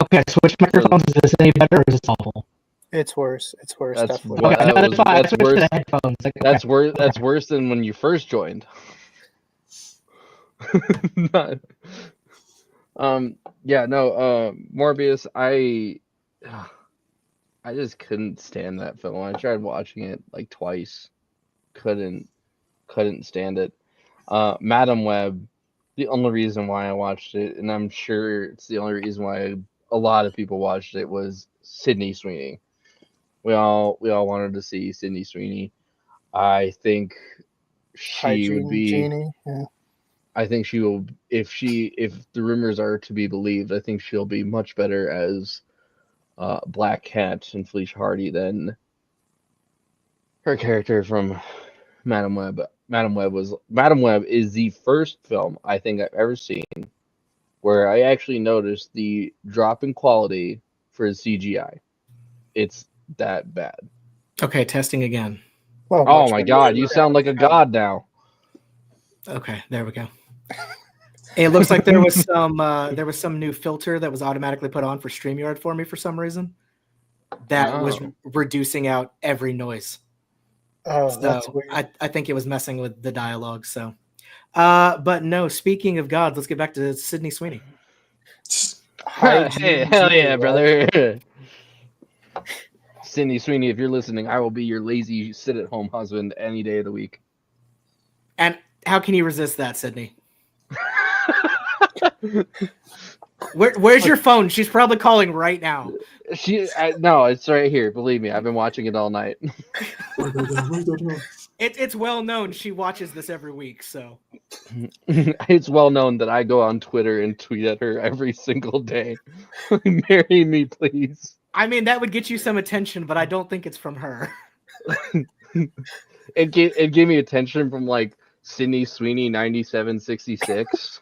Okay, switch microphones. Is this any better or is this awful? It's worse. It's worse, That's definitely. Okay, that's fine. I switched to the headphones. Like, That's worse. That's worse than when you first joined. Morbius. I just couldn't stand that film. I tried watching it like twice. Couldn't stand it. Madam Web. The only reason why I watched it, and I'm sure it's the only reason why a lot of people watched it, was Sydney Sweeney. We all wanted to see Sydney Sweeney. I think she would be. Genie. Yeah. I think she will, if the rumors are to be believed, I think she'll be much better as Black Cat and Felicia Hardy than her character from Madam Web. Madam Web is the first film I think I've ever seen where I actually noticed the drop in quality for CGI. It's that bad. Okay, testing again. Well, Oh much my better god, than you Venom. sound like a god now. Okay, there we go. It looks like there was some new filter that was automatically put on for StreamYard for me for some reason. That was Oh. reducing out every noise. Oh, that's So weird. I think it was messing with the dialogue. So, but no. Speaking of gods, let's get back to Sydney Sweeney. Hey, hell yeah, brother. Sydney Sweeney, if you're listening, I will be your lazy sit-at-home husband any day of the week. And how can you resist that, Sydney? Where's your phone? She's probably calling right now. No, it's right here. Believe me, I've been watching it all night. It's well known she watches this every week. So It's well known that I go on Twitter and tweet at her every single day. Marry me, please. I mean, that would get you some attention, but I don't think it's from her. It gave me attention from like Sydney Sweeney 9766.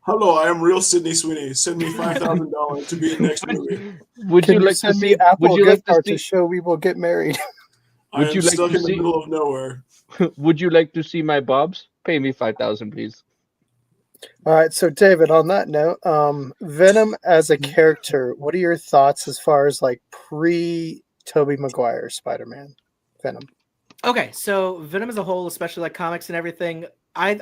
Hello, I am real Sydney Sweeney. Send me $5,000 to be in next movie. Would Can you you like to send see? me Apple Would you gift like to card to see? show we will get married? I Would am you like stuck to in the see? middle of nowhere. Would you like to see my bobs? Pay me 5,000, please. All right, so David, on that note, Venom as a character, what are your thoughts as far as like pre-Tobey Maguire Spider-Man Venom? Okay, so Venom as a whole, especially like comics and everything, I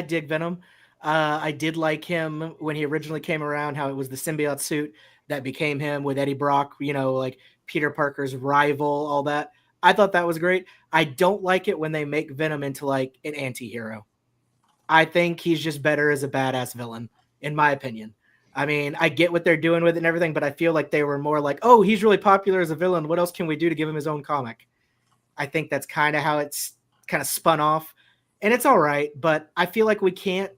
dig Venom. I did like him when he originally came around, how it was the symbiote suit that became him with Eddie Brock, like Peter Parker's rival, all that. I thought that was great. I don't like it when they make Venom into like an anti-hero. I think he's just better as a badass villain, in my opinion. I mean, I get what they're doing with it and everything, but I feel like they were more like, oh, he's really popular as a villain. What else can we do to give him his own comic? I think that's kind of how it's kind of spun off. And it's all right, but I feel like we can't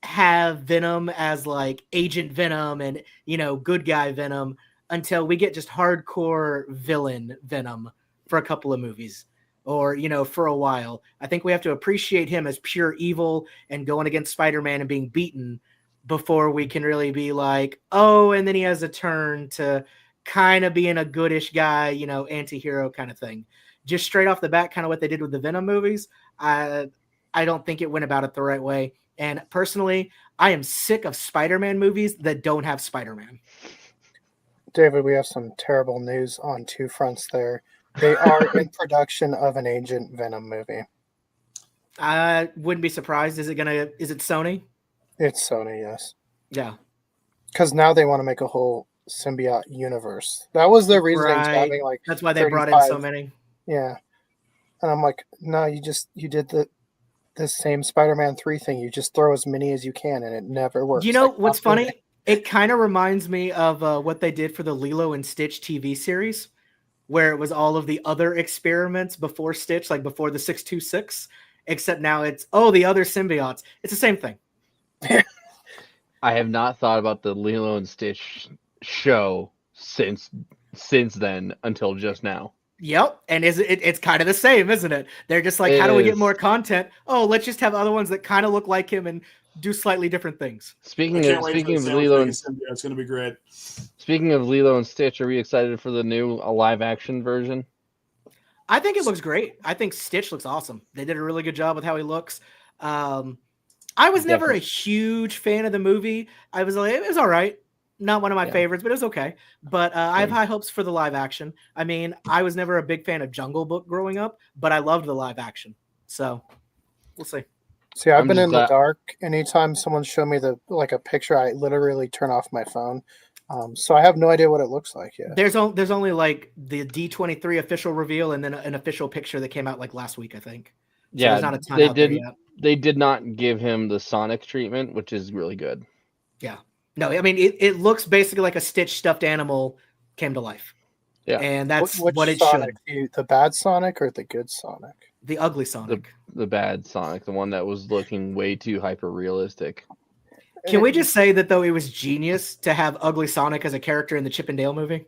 have Venom as like Agent Venom and, good guy Venom until we get just hardcore villain Venom for a couple of movies or, for a while. I think we have to appreciate him as pure evil and going against Spider-Man and being beaten before we can really be like, oh, and then he has a turn to kind of being a goodish guy, anti-hero kind of thing. Just straight off the bat, kind of what they did with the Venom movies, I don't think it went about it the right way. And personally, I am sick of Spider-Man movies that don't have Spider-Man. David, we have some terrible news on two fronts there. They are in production of an Agent Venom movie. I wouldn't be surprised. Is it Sony? It's Sony, yes. Yeah. Because now they want to make a whole symbiote universe. That was their reasoning to having like that's why they 35. brought in so many. Yeah. And I'm like, no, you did the same Spider-Man 3 thing. You just throw as many as you can and it never works. You know what's funny? It kind of reminds me of what they did for the Lilo and Stitch TV series, where it was all of the other experiments before Stitch, like before the 626, except now it's, the other symbiotes. It's the same thing. I have not thought about the Lilo and Stitch show since then until just now. Yep, and it's kind of the same, isn't it? They're just like, how do we get more content? Oh, let's just have other ones that kind of look like him and do slightly different things. Speaking of Lilo and it's going to be great. Speaking of Lilo and Stitch, are we excited for the new live action version? I think it looks great. I think Stitch looks awesome. They did a really good job with how he looks. I was never a huge fan of the movie. I was like, it was all right. Not one of my favorites, but it was okay. But I have high hopes for the live action. I mean, I was never a big fan of Jungle Book growing up, but I loved the live action. So we'll see. See, I've been in the dark. Anytime someone show me a picture, I literally turn off my phone. So I have no idea what it looks like yet. There's only like the D23 official reveal and then an official picture that came out like last week, I think. So yeah, there's not a ton out there yet. They did not give him the Sonic treatment, which is really good. Yeah. No, I mean, it looks basically like a Stitch stuffed animal came to life. Yeah. And that's Which what it Sonic? should. The bad Sonic or the good Sonic? The ugly Sonic. The bad Sonic, the one that was looking way too hyper realistic. Can we just say that, though, it was genius to have ugly Sonic as a character in the Chip and Dale movie?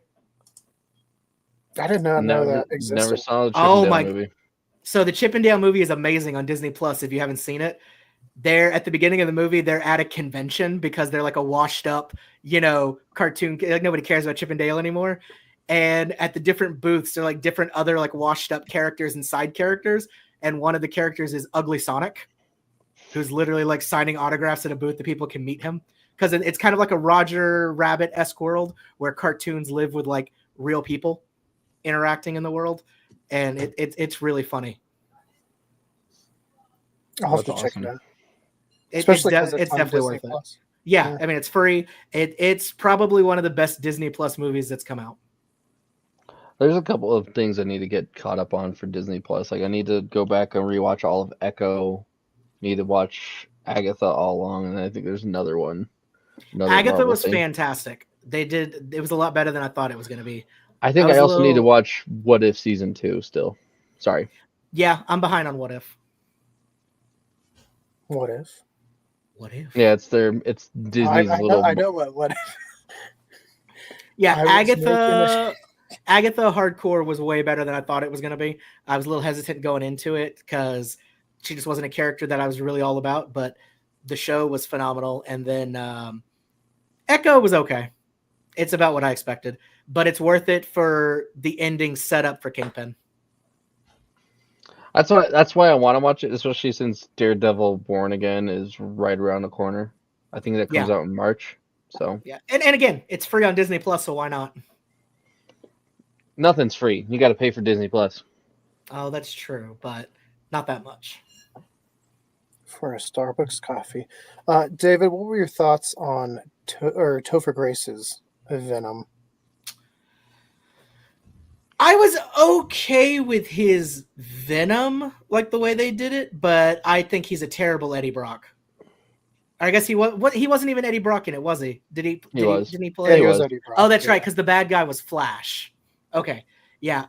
I did not know that existed. Never saw the Chip and Dale movie. So the Chip and Dale movie is amazing on Disney Plus if you haven't seen it. They're at the beginning of the movie, they're at a convention because they're like a washed up, cartoon. Like nobody cares about Chip and Dale anymore. and at the different booths, they're like different other like washed up characters and side characters. And one of the characters is Ugly Sonic, who's literally like signing autographs at a booth that people can meet him. Because it's kind of like a Roger Rabbit-esque world where cartoons live with like real people interacting in the world. And it's really funny. I'll have to That's check awesome. it out. It's Especially because it's definitely Disney worth it. Plus. Yeah, Yeah. I mean, it's free. It's probably one of the best Disney Plus movies that's come out. There's a couple of things I need to get caught up on for Disney Plus. Like I need to go back and rewatch all of Echo. Need to watch Agatha all along, and I think there's another one. Another Agatha Marvel was thing. fantastic. It was a lot better than I thought it was going to be. I think I was I a also need to little- watch What If season 2 still. Sorry. Yeah, I'm behind on What If. What if? What If? Yeah, it's Disney's I little. know what if. Yeah, I was making Agatha Hardcore was way better than I thought it was going to be. I was a little hesitant going into it because she just wasn't a character that I was really all about, but the show was phenomenal. And then Echo was okay. It's about what I expected, but it's worth it for the ending setup for Kingpin. That's why I want to watch it, especially since Daredevil Born Again is right around the corner. I think that comes out in March. So Yeah, and again, it's free on Disney Plus, so why not? nothing's free. You got to pay for Disney Plus. Oh, that's true, but not that much. For a Starbucks coffee. David, what were your thoughts on Topher Grace's Venom? I was okay with his Venom, like the way they did it, but I think he's a terrible Eddie Brock. I guess he wasn't even Eddie Brock in it, was he? Didn't he play? Yeah, he was. was Eddie Brock. Oh, that's yeah. right, because the bad guy was Flash. Okay, yeah.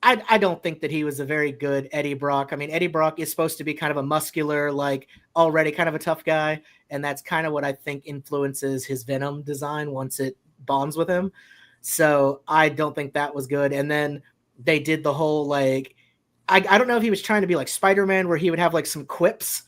I don't think that he was a very good Eddie Brock. I mean, Eddie Brock is supposed to be kind of a muscular, like already kind of a tough guy, and that's kind of what I think influences his Venom design once it bonds with him. So I don't think that was good. And then they did the whole like, I don't know if he was trying to be like Spider-Man, where he would have like some quips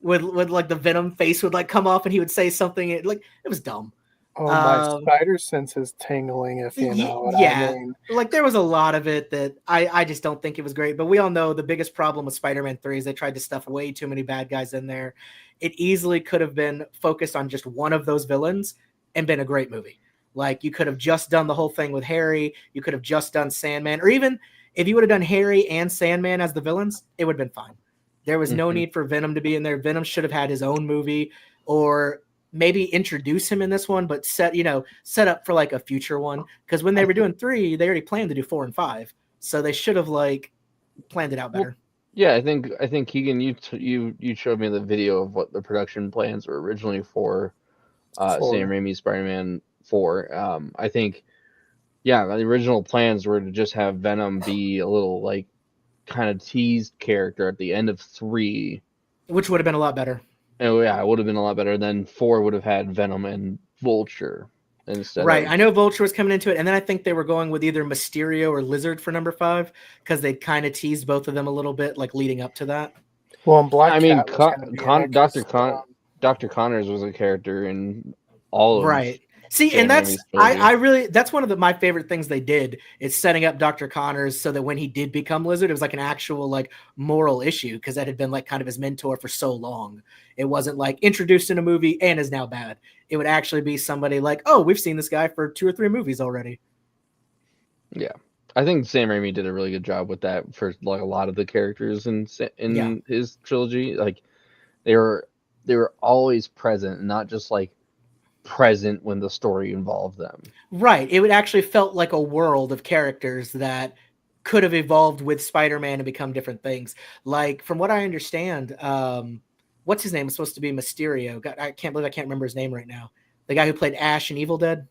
with like the Venom face would like come off and he would say something like it was dumb. Oh, my spider sense is tingling, if you know what I mean. Like there was a lot of it that I just don't think it was great. But we all know the biggest problem with Spider-Man 3 is they tried to stuff way too many bad guys in there. It easily could have been focused on just one of those villains and been a great movie. Like you could have just done the whole thing with Harry. You could have just done Sandman, or even if you would have done Harry and Sandman as the villains, it would have been fine. There was no need for Venom to be in there. Venom should have had his own movie, or maybe introduce him in this one, but set up for like a future one. Because when they were doing 3, they already planned to do 4 and 5, so they should have like planned it out better. Well, yeah, I think Keegan, you showed me the video of what the production plans were originally for Sam Raimi's Spider-Man 4. I think, yeah, the original plans were to just have Venom be a little like kind of teased character at the end of 3, which would have been a lot better. Oh yeah, it would have been a lot better. Then 4 would have had Venom and Vulture instead. Right, I know Vulture was coming into it, and then I think they were going with either Mysterio or Lizard for number 5 because they kind of teased both of them a little bit, like leading up to that. Well, and Black I mean, Cat Dr. Connors was a character in all of right. See, Sam and that's Raimi's trilogy. I really that's one of my favorite things they did is setting up Dr. Connors so that when he did become Lizard, it was like an actual like moral issue because that had been like kind of his mentor for so long. It wasn't like introduced in a movie and is now bad. It would actually be somebody like, oh, we've seen this guy for 2 or 3 movies already. Yeah, I think Sam Raimi did a really good job with that for like a lot of the characters in his trilogy. Like they were always present, not just like present when the story involved them. Right. It would actually felt like a world of characters that could have evolved with Spider-Man and become different things. Like from what I understand, what's his name? It's supposed to be Mysterio. God, I can't believe I can't remember his name right now. The guy who played Ash in Evil Dead.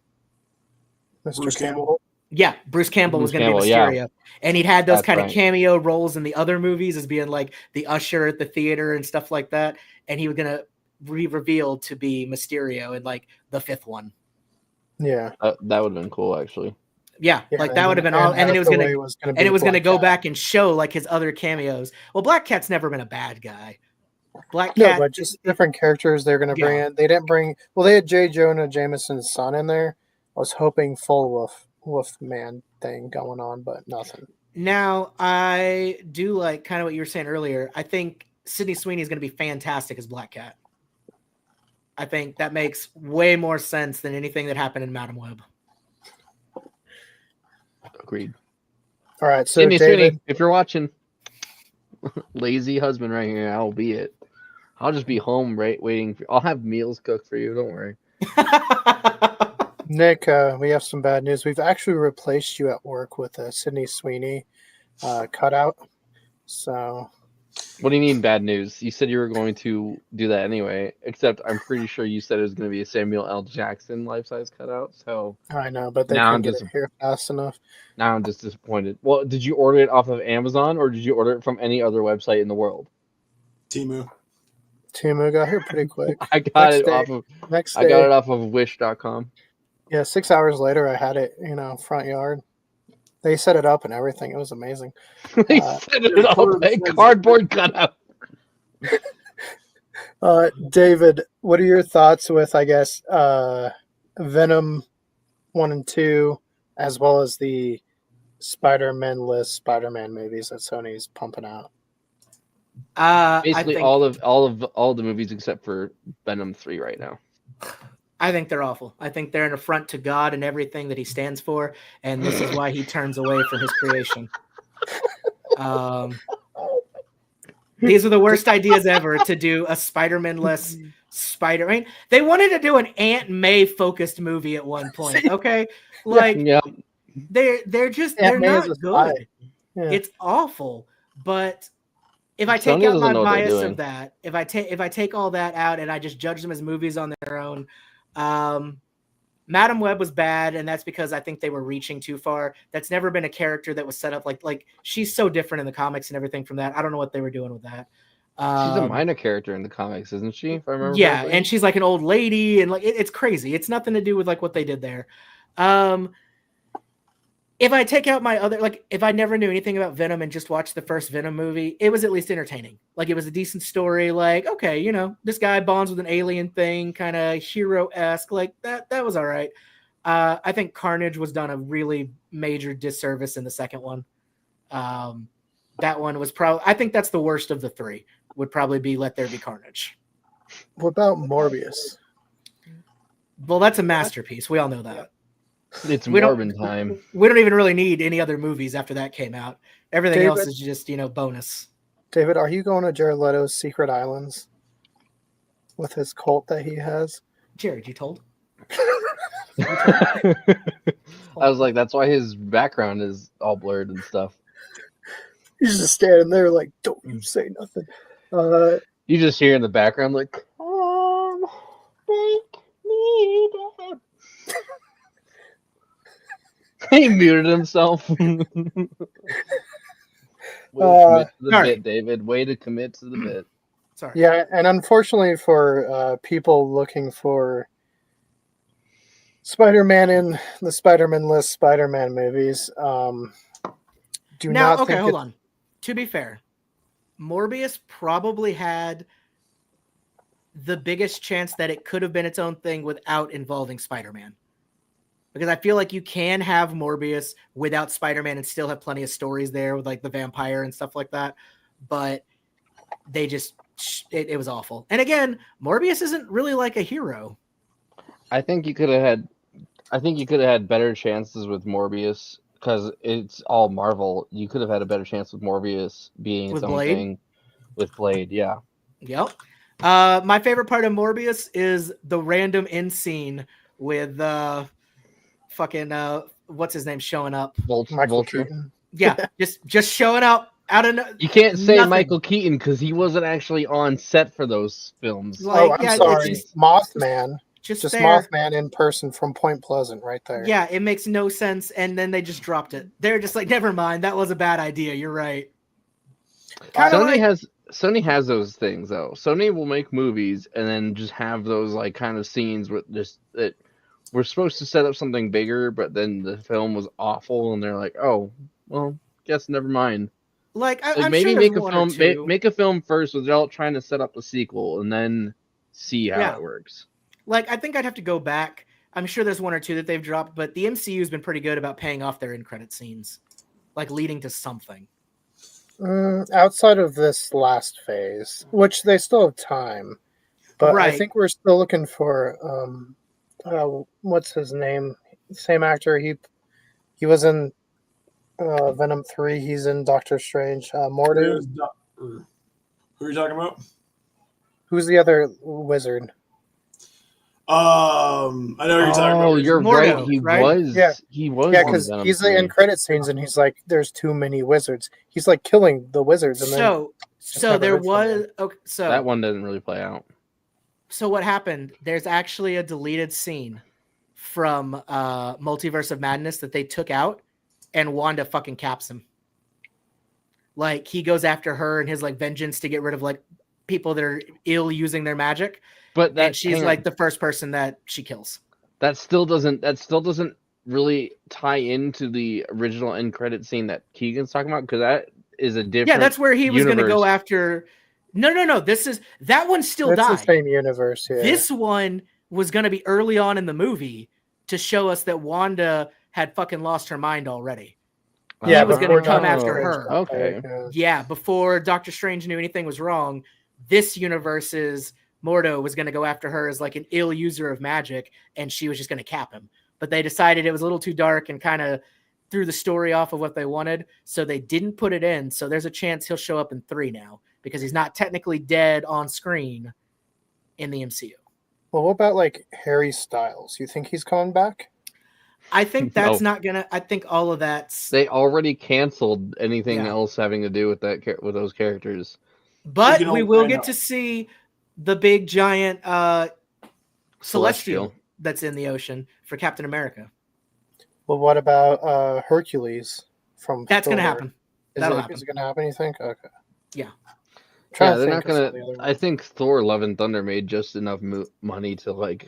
Bruce Campbell. Yeah, Bruce Campbell was going to be Mysterio. And he'd had those kind of cameo roles in the other movies as being like the usher at the theater and stuff like that. And he was going to revealed to be Mysterio in like the 5th one. Yeah, that would have been cool actually. Yeah, like that would have been all. And then it was going to go back and show like his other cameos. Well, Black Cat's never been a bad guy. Black Cat, no, but just different characters they're going to bring in. They didn't bring. Well, they had J. Jonah Jameson's son in there. I was hoping Full Wolf Wolfman thing going on, but nothing. Now, I do like kind of what you were saying earlier. I think Sydney Sweeney is going to be fantastic as Black Cat. I think that makes way more sense than anything that happened in Madam Web. Agreed. All right, so Sydney David, Sweeney, if you're watching, lazy husband right here, I'll be it. I'll just be home, right, waiting. I'll have meals cooked for you. Don't worry. Nick, we have some bad news. We've actually replaced you at work with a Sydney Sweeney cutout. So, What do you mean bad news? You said you were going to do that anyway. Except I'm pretty sure you said it was going to be a Samuel L. Jackson life-size cutout. So I know, but they Now couldn't I'm get just- it here fast enough. now I'm just disappointed. Well, did you order it off of Amazon or did you order it from any other website in the world? Timu. Timu got here pretty quick. I got Next it day. off of Next I day, got it off of Wish.com. yeah, 6 hours later, I had it, front yard. They set it up and everything. It was amazing. They Uh, set it up a cardboard cutout. David, what are your thoughts with, I guess, Venom 1 and 2, as well as the Spider-Man list Spider-Man movies that Sony's pumping out? Basically, I think, all the movies except for Venom 3 right now. I think they're awful. I think they're an affront to God and everything that he stands for, and this is why he turns away from his creation. These are the worst ideas ever to do a Spider-Man-less Spider. I mean, they wanted to do an Aunt May focused movie at one point. Okay, like Yeah, they're just Aunt they're May is not a spy. good. Yeah. It's awful. But if I take Sony out doesn't my know what they're bias doing. of that, if I take all that out and I just judge them as movies on their own, Madam Web was bad, and that's because I think they were reaching too far. That's never been a character that was set up like she's so different in the comics and everything from that. I don't know what they were doing with that. she's a minor character in the comics, isn't she? If I remember Yeah, correctly? and she's like an old lady, and like it's crazy. It's nothing to do with like what they did there. If I take out my other, like if I never knew anything about Venom and just watched the first Venom movie, it was at least entertaining. Like it was a decent story. Like, okay, this guy bonds with an alien thing, kind of hero-esque. Like that was all right. I think Carnage was done a really major disservice in the second one. That one was probably, I think that's the worst of the three, would probably be Let There Be Carnage. What about Morbius? Well, that's a masterpiece. We all know that. It's we don't- Morbin time. We don't even really need any other movies after that came out. Everything David? else is just, bonus. David, are you going to Jared Leto's Secret Islands with his cult that he has? Jared, you told? I was like, that's why his background is all blurred and stuff. He's just standing there like, don't you say nothing. You just hear in the background like, take me down. He muted himself. Way to commit to the sorry. bit, David. Way to commit to the bit. Sorry. Yeah, and unfortunately for people looking for Spider-Man in the Spider-Man list Spider-Man movies, do Now, not okay, think hold on. To be fair, Morbius probably had the biggest chance that it could have been its own thing without involving Spider-Man. Because I feel like you can have Morbius without Spider-Man and still have plenty of stories there with like the vampire and stuff like that. But they just, it was awful. And again, Morbius isn't really like a hero. I think you could have had better chances with Morbius because it's all Marvel. You could have had a better chance with Morbius being With its own Blade? thing with Blade. Yeah. Yep. My favorite part of Morbius is the random end scene with fucking what's his name showing up. Michael Vulture. Keaton. Yeah, just showing up out of You can't say nothing. Michael Keaton because he wasn't actually on set for those films. Like, Oh, I'm yeah, it's sorry. just- Mothman. just Just there. Mothman in person from Point Pleasant right there. Yeah, it makes no sense, and then they just dropped it. They're just like, never mind, that was a bad idea. You're right. Kinda Sony has those things though. Sony will make movies and then just have those like kind of scenes with just that we're supposed to set up something bigger, but then the film was awful, and they're like, oh, well, guess never mind. Like, Like I'm maybe sure make there's a one or film, two. make a film first without trying to set up the sequel, and then see how Yeah. it works. Like, I think I'd have to go back. I'm sure there's one or two that they've dropped, but the MCU has been pretty good about paying off their end credit scenes, like leading to something. Outside of this last phase, which they still have time, but I Right. think we're still looking for what's his name? Same actor. He was in Venom 3. He's in Doctor Strange. Mordo. Who are you talking about? Who's the other wizard? I know what you're talking about. Oh, you're Mordo, right. He right? was. Yeah. He was. Yeah, in because Venom he's 3. in credit scenes, and he's like, "There's too many wizards." He's like killing the wizards, and then So never there heard from was him. okay, so That one didn't really play out. So what happened? There's actually a deleted scene from Multiverse of Madness that they took out, and Wanda fucking caps him. Like he goes after her and his like vengeance to get rid of like people that are ill using their magic, But that and she's like the first person that she kills. that still doesn't really tie into the original end credit scene that Keegan's talking about, because that is a different. Yeah, that's where he was going to go universe. after. No. That one still It's the died. same universe. Yeah. This one was going to be early on in the movie to show us that Wanda had fucking lost her mind already. Yeah, he was going to before come Doctor after Strange her. got Okay. back, Yeah, before Doctor Strange knew anything was wrong, this universe's Mordo was going to go after her as like an ill user of magic, and she was just going to cap him. But they decided it was a little too dark and kind of threw the story off of what they wanted, so they didn't put it in. So there's a chance he'll show up in 3 now, because he's not technically dead on screen in the MCU. Well, what about like Harry Styles? You think he's coming back? I think that's No. not gonna. I think all of that's. They already canceled anything Yeah. else having to do with with those characters. But can we only will find get out. to see the big giant celestial Celestial. that's in the ocean for Captain America. Well, what about Hercules from? That's gonna Thor? happen. Is That'll it, happen. Is it gonna happen? You think? Okay. Yeah. Trying Yeah, to they're think not of some gonna. of the other I think Thor: Love and Thunder made just enough money to like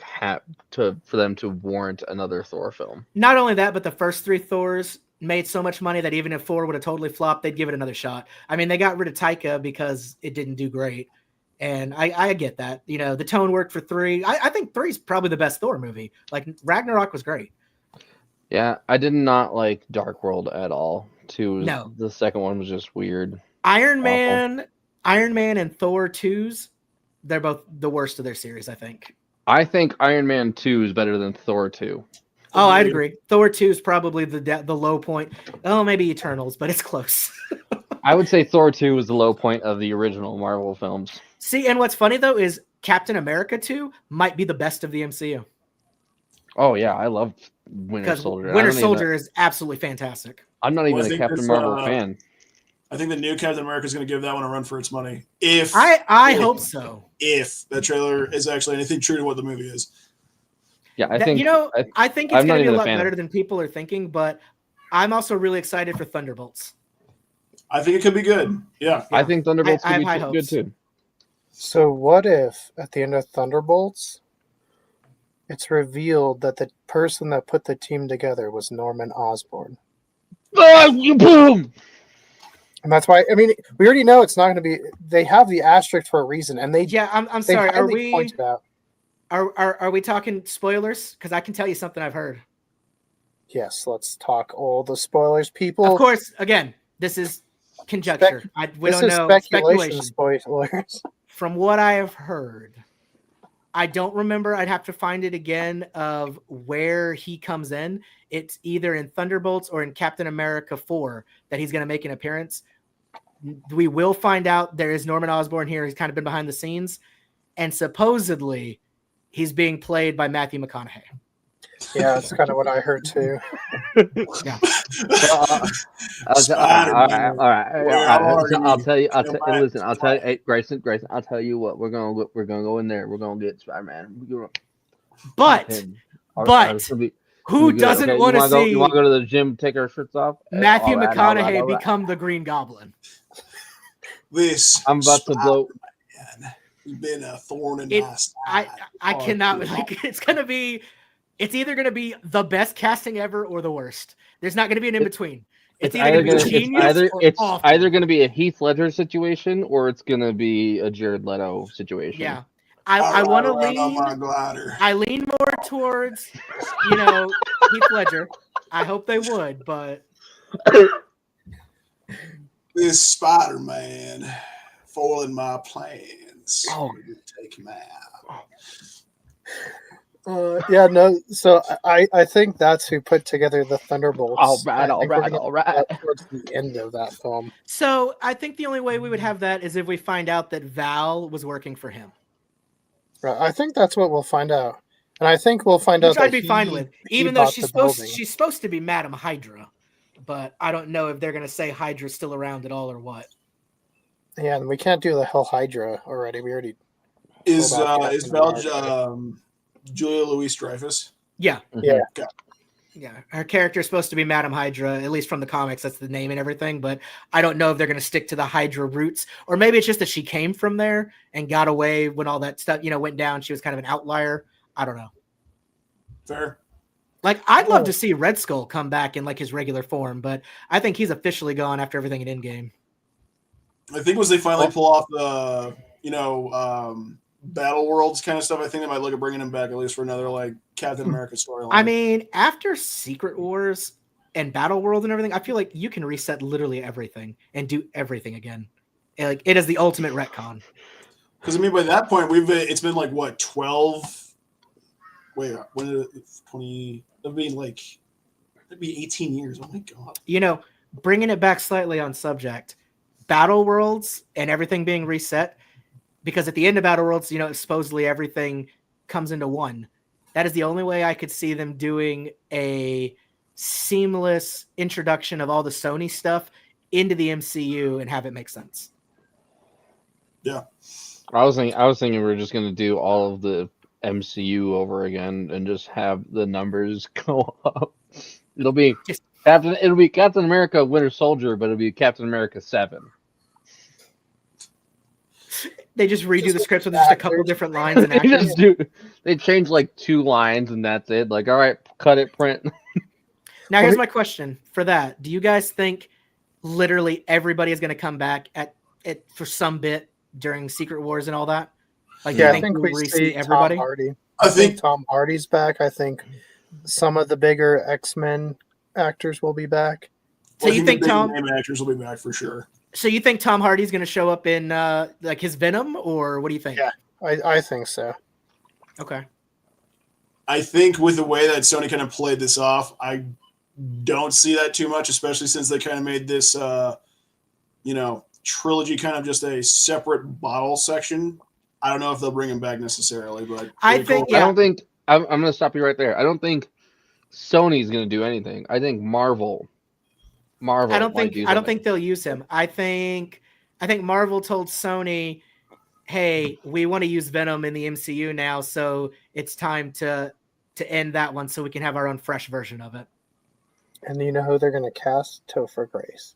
for them to warrant another Thor film. Not only that, but the first 3 Thors made so much money that even if 4 would have totally flopped, they'd give it another shot. I mean, they got rid of Taika because it didn't do great. And I get that. You know, the tone worked for 3. I think 3 is probably the best Thor movie. Like, Ragnarok was great. Yeah, I did not like Dark World at all. 2 No. The second one was just weird. Iron Awful. Man and Thor 2s, they're both the worst of their series, I think. I think Iron Man 2 is better than Thor 2. Oh, I'd agree. Thor 2 is probably the low point. Oh, maybe Eternals, but it's close. I would say Thor 2 was the low point of the original Marvel films. See, and what's funny, though, is Captain America 2 might be the best of the MCU. Oh, yeah, I love Winter Because Soldier. Winter Soldier is absolutely fantastic. I'm not Well, even I a think Captain this, Marvel fan. I think the new Captain America is going to give that one a run for its money. If I hope so. If that trailer is actually anything true to what the movie is. Yeah, I think I think I'm it's not going to be even a a lot fan. better than people are thinking, but I'm also really excited for Thunderbolts. I think it could be good. Yeah. I think Thunderbolts I could have be high good hopes. too. So what if at the end of Thunderbolts, it's revealed that the person that put the team together was Norman Osborn? Oh, you boom! And that's why, I mean, we already know it's not going to be. They have the asterisk for a reason, and they I'm they sorry. Are highly we pointed out. are we talking spoilers? Because I can tell you something I've heard. Yes, let's talk all the spoilers, people. Of course, again, this is conjecture. We This don't is know. speculation spoilers. From what I have heard, I don't remember. I'd have to find it again of where he comes in. It's either in Thunderbolts or in Captain America 4 that he's going to make an appearance. We will find out there is Norman Osborn here. He's kind of been behind the scenes. And supposedly he's being played by Matthew McConaughey. Yeah, that's kind of what I heard too. Yeah. Spider-Man. All right. Where I'll tell you. are you? Listen. I'll tell you. Hey, Grayson. I'll tell you what. We're gonna go in there. We're gonna get Spider-Man. But who doesn't want to see You want to go to the gym, take our shirts off? Matthew All right, McConaughey all right. become the Green Goblin? This I'm about to blow. Spider-Man has been a thorn in my side. I cannot like. It's either going to be the best casting ever or the worst. There's not going to be an in between. It's either going to be genius or awful. either going to be a Heath Ledger situation or it's going to be a Jared Leto situation. Yeah, I want to ride on lean. my glider. I lean more towards, Heath Ledger. I hope they would, but This Spider-Man foiling my plans. Oh. Take him out. Yeah, no. So I think that's who put together the Thunderbolts. All right, I all think we're right, gonna all find right. out towards the end of that film. so I think the only way we would have that is if we find out that Val was working for him, Right. I think that's what we'll find out, and I think we'll find which out that I'd be fine with, he even though bought the building. she's supposed to be Madam Hydra, but I don't know if they're gonna say Hydra's still around at all or what. Yeah, and we can't do the Hell Hydra already. We already Is about Val Captain Julia Louis-Dreyfus? Yeah, Yeah. yeah. Her character is supposed to be Madam Hydra, at least from the comics. That's the name and everything. But I don't know if they're going to stick to the Hydra roots, or maybe it's just that she came from there and got away when all that stuff, went down. She was kind of an outlier. I don't know. Fair. Like, I'd love to see Red Skull come back in like his regular form, but I think he's officially gone after everything in Endgame. I think once they finally pull off the, Battle Worlds kind of stuff, I think they might look at bringing him back at least for another like Captain America storyline. I mean, after Secret Wars and Battle World and everything, I feel like you can reset literally everything and do everything again. And, like, it is the ultimate retcon. Because by that point it's been like what 12. Wait, when did it 20? It'd be 18 years. Oh my god. Bringing it back slightly on subject, Battle Worlds and everything being reset, because at the end of Battle Worlds, supposedly everything comes into one. That is the only way I could see them doing a seamless introduction of all the Sony stuff into the MCU and have it make sense. Yeah. I was thinking we were just gonna do all of the MCU over again and just have the numbers go up. It'll be Captain America Winter Soldier, but it'll be Captain America 7. They just redo the scripts with just a couple different lines and actors. They change like 2 lines and that's it. Like, all right, cut it, print. Now here's my question for that. Do you guys think literally everybody is going to come back at for some bit during Secret Wars and all that? Like, Yeah, do I think we'll we see everybody? Tom Hardy. I think Tom Hardy's back. I think some of the bigger X-Men actors will be back. So you think the Tom name actors will be back for sure? So you think Tom Hardy's going to show up in like his Venom, or what do you think? Yeah, I think so. Okay. I think with the way that Sony kind of played this off, I don't see that too much, especially since they kind of made this, trilogy kind of just a separate bottle section. I don't know if they'll bring him back necessarily, but I think I don't think I'm going to stop you right there. I don't think Sony's going to do anything. I think Marvel. I don't think they'll use him. I think Marvel told Sony, "Hey, we want to use Venom in the MCU now, so it's time to end that one so we can have our own fresh version of it." And you know who they're going to cast? Topher Grace.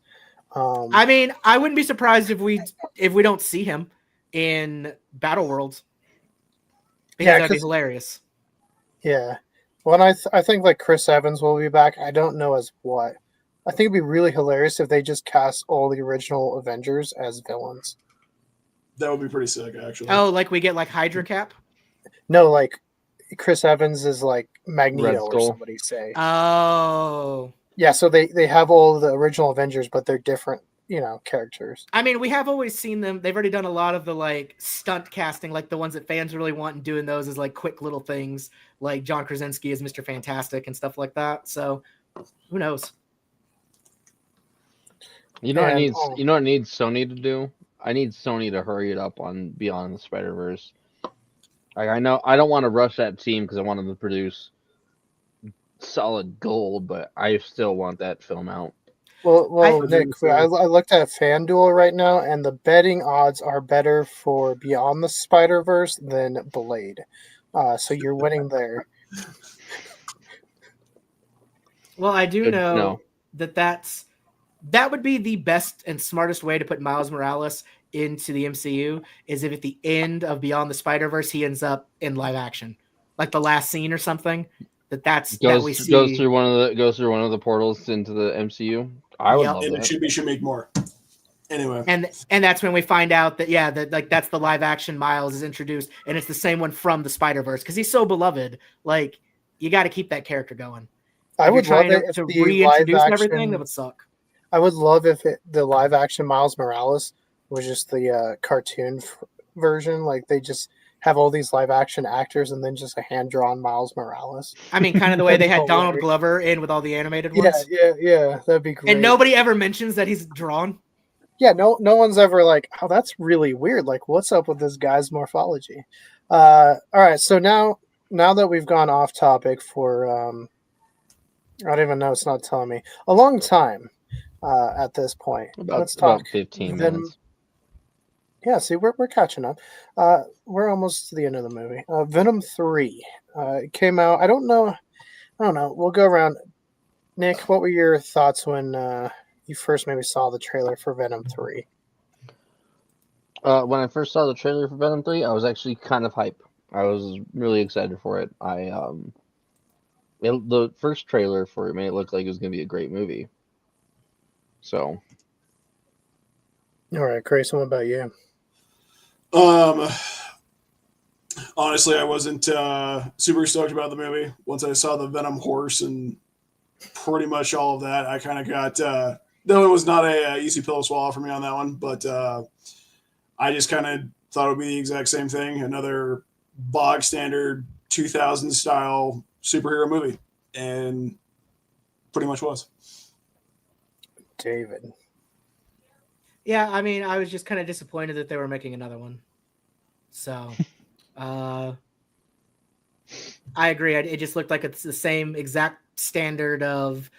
I mean, I wouldn't be surprised if we don't see him in Battle Worlds. Because that'd be hilarious. Yeah. Well, I think like Chris Evans will be back. I don't know as what. I think it'd be really hilarious if they just cast all the original Avengers as villains. That would be pretty sick, actually. Oh, like we get like Hydra Cap? No, like Chris Evans is like Magneto or somebody say. Oh. Yeah, so they have all the original Avengers, but they're different, characters. I mean, we have always seen them. They've already done a lot of the like stunt casting, like the ones that fans really want, and doing those as like quick little things, like John Krasinski as Mr. Fantastic and stuff like that. So who knows? You know what it needs Sony to do? I need Sony to hurry it up on Beyond the Spider-Verse. I know I don't want to rush that team because I want them to produce solid gold, but I still want that film out. Well, Nick, I looked at FanDuel right now, and the betting odds are better for Beyond the Spider-Verse than Blade. So you're winning there. Well, I do know that would be the best and smartest way to put Miles Morales into the MCU is if at the end of Beyond the Spider-Verse he ends up in live action, like the last scene or something. Goes through one of the portals into the MCU. I would love that. And it should make more. Anyway, and that's when we find out that that that's the live action Miles is introduced, and it's the same one from the Spider-Verse because he's so beloved. Like, you got to keep that character going. I If you're would love trying it if to the reintroduce and everything, that would suck. I would love if the live action Miles Morales was just the cartoon version. Like they just have all these live action actors and then just a hand drawn Miles Morales. I mean, kind of the way they had That'd be Donald hilarious. Glover in with all the animated Yeah, ones. yeah, that'd be great. And nobody ever mentions that he's drawn. Yeah, no one's ever like, oh, that's really weird. Like, what's up with this guy's morphology? All right, so now that we've gone off topic for I don't even know, it's not telling me, a long time at this point. Let's talk about 15 Venom. minutes. Yeah, see, we're catching up. We're almost to the end of the movie. Venom 3 it came out. I don't know. We'll go around. Nick, what were your thoughts when you first maybe saw the trailer for Venom 3? When I first saw the trailer for Venom 3, I was actually kind of hype. I was really excited for it. The first trailer for it made it look like it was going to be a great movie. So. All right, Grayson, what about you? Honestly, I wasn't super stoked about the movie. Once I saw the Venom horse and pretty much all of that, I kind of got though it was not a easy pill to swallow for me on that one, but I just kind of thought it would be the exact same thing, another bog standard 2000 style superhero movie, and pretty much was. David. Yeah, I mean, I was just kind of disappointed that they were making another one. So, I agree. It just looked like it's the same exact standard of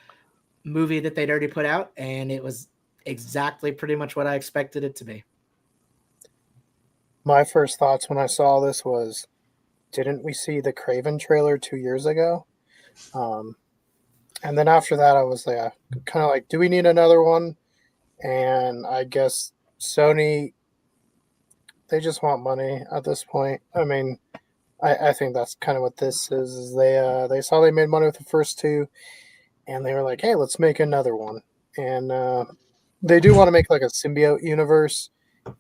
movie that they'd already put out, and it was exactly pretty much what I expected it to be. My first thoughts when I saw this was, didn't we see the Craven trailer 2 years ago? And then after that, I was kind of like, do we need another one? And I guess Sony, they just want money at this point. I mean, I think that's kind of what this is they saw they made money with the first two, and they were like, hey, let's make another one. And they do want to make like a symbiote universe,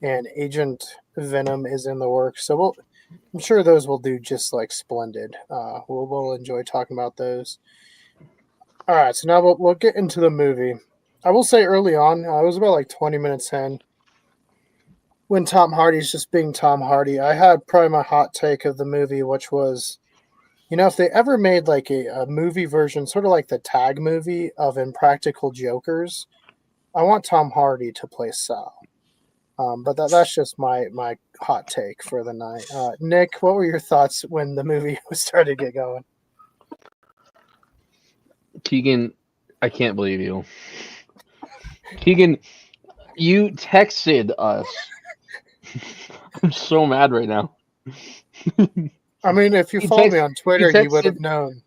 and Agent Venom is in the works. So I'm sure those will do just like splendid. We'll enjoy talking about those. All right, so now we'll get into the movie. I will say early on, I was about like 20 minutes in, when Tom Hardy's just being Tom Hardy, I had probably my hot take of the movie, which was, if they ever made like a movie version, sort of like the Tag movie of Impractical Jokers, I want Tom Hardy to play Sal. But that's just my hot take for the night. Nick, what were your thoughts when the movie started to get going? Keegan, I can't believe you. Keegan, you texted us. I'm so mad right now. I mean, if you followed me on Twitter, you would have known.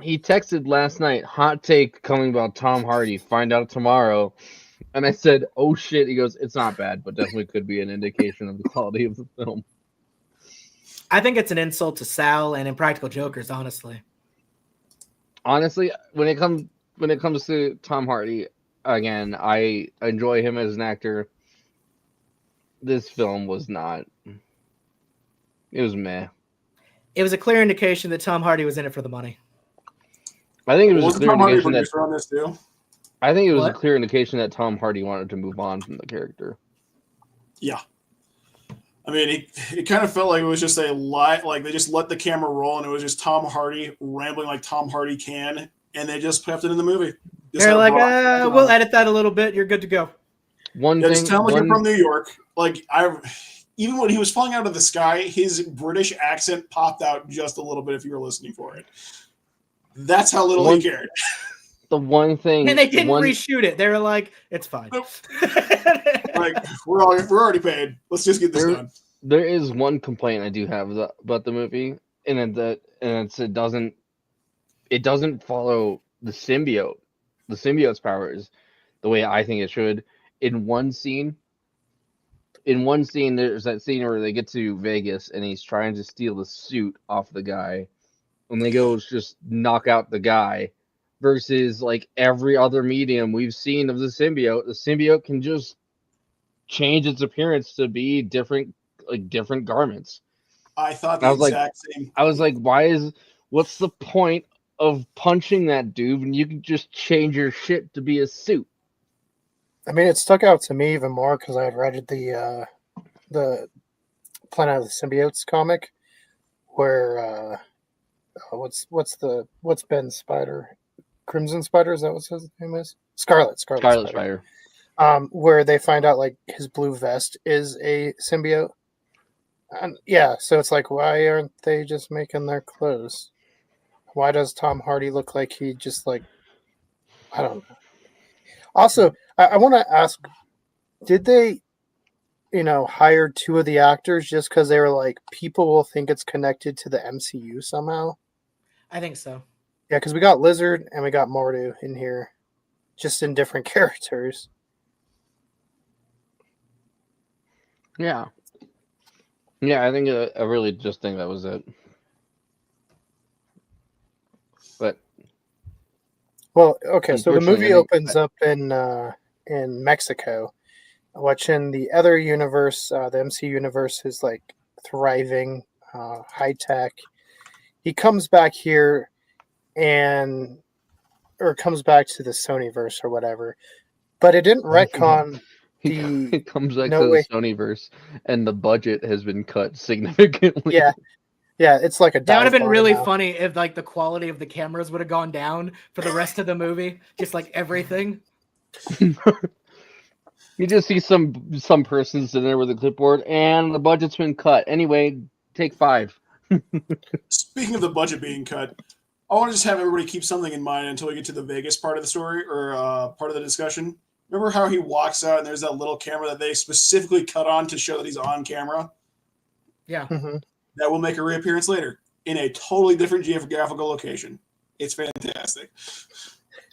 He texted last night, hot take coming about Tom Hardy, find out tomorrow. And I said, oh shit. He goes, it's not bad, but definitely could be an indication of the quality of the film. I think it's an insult to Sal and Impractical Jokers, honestly. Honestly, when it comes to Tom Hardy, again, I enjoy him as an actor. This film was not. It was meh. It was a clear indication that Tom Hardy was in it for the money. I think it was a clear indication that. On this too? I think it was a clear indication that Tom Hardy wanted to move on from the character. Yeah. I mean, it kind of felt like it was just a lie. Like they just let the camera roll, and it was just Tom Hardy rambling like Tom Hardy can, and they just kept it in the movie. They're like, we'll edit that a little bit. You're good to go. Just tell him like you're from New York. Like even when he was falling out of the sky, his British accent popped out just a little bit. If you were listening for it, that's how little he cared. The one thing, and they didn't reshoot it. They were like, "It's fine." Nope. Like we're already paid. Let's just get this done. There is one complaint I do have about the movie, and it doesn't follow the symbiote's powers the way I think it should. In one scene, there's that scene where they get to Vegas and he's trying to steal the suit off the guy, and they go just knock out the guy. Versus like every other medium we've seen of the symbiote can just change its appearance to be different garments. I thought I the was like, exact same. what's the point of punching that dude when you can just change your shit to be a suit? I mean, it stuck out to me even more because I had read the Planet of the Symbiotes comic, where what's Ben's spider, Crimson Spider, is that what his name is? Scarlet Scarlet Spider. Spider. Where they find out like his blue vest is a symbiote, and yeah, so it's like, why aren't they just making their clothes? Why does Tom Hardy look like he just like, I don't know. Also, I want to ask, did they, hire two of the actors just because they were like, people will think it's connected to the MCU somehow? I think so. Yeah, because we got Lizard and we got Mordo in here, just in different characters. Yeah. Yeah, I think I really just think that was it. But Well, okay, so the unfortunately, movie opens up in Mexico, which in the other universe, the MC universe is like thriving, high tech. He comes back here and or comes back to the Sonyverse or whatever, but it didn't retcon the It comes back no to the way. Sonyverse, and the budget has been cut significantly. Yeah, yeah, it's like a That would have dive been bar really now. funny if like the quality of the cameras would have gone down for the rest of the movie, just like everything. You just see some person sitting there with a clipboard, and the budget's been cut. Anyway, take 5. Speaking of the budget being cut, I want to just have everybody keep something in mind until we get to the Vegas part of the story or part of the discussion. Remember how he walks out and there's that little camera that they specifically cut on to show that he's on camera? Yeah. Mm-hmm. That will make a reappearance later in a totally different geographical location. It's fantastic.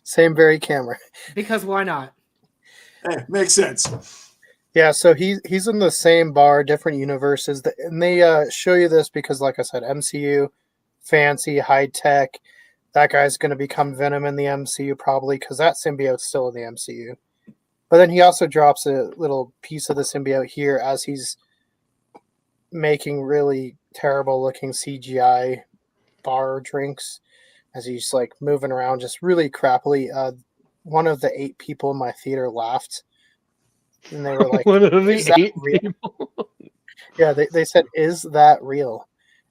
Same very camera. Because why not? Hey, makes sense. Yeah, so he's in the same bar, different universes, and they show you this because, like I said, MCU, fancy, high tech. That guy's going to become Venom in the MCU probably because that symbiote's still in the MCU. But then he also drops a little piece of the symbiote here as he's making really terrible looking CGI bar drinks as he's like moving around just really crappily. One of the 8 people in my theater laughed. And they were like, One of is the that 8 real? people. Yeah, they said, is that real?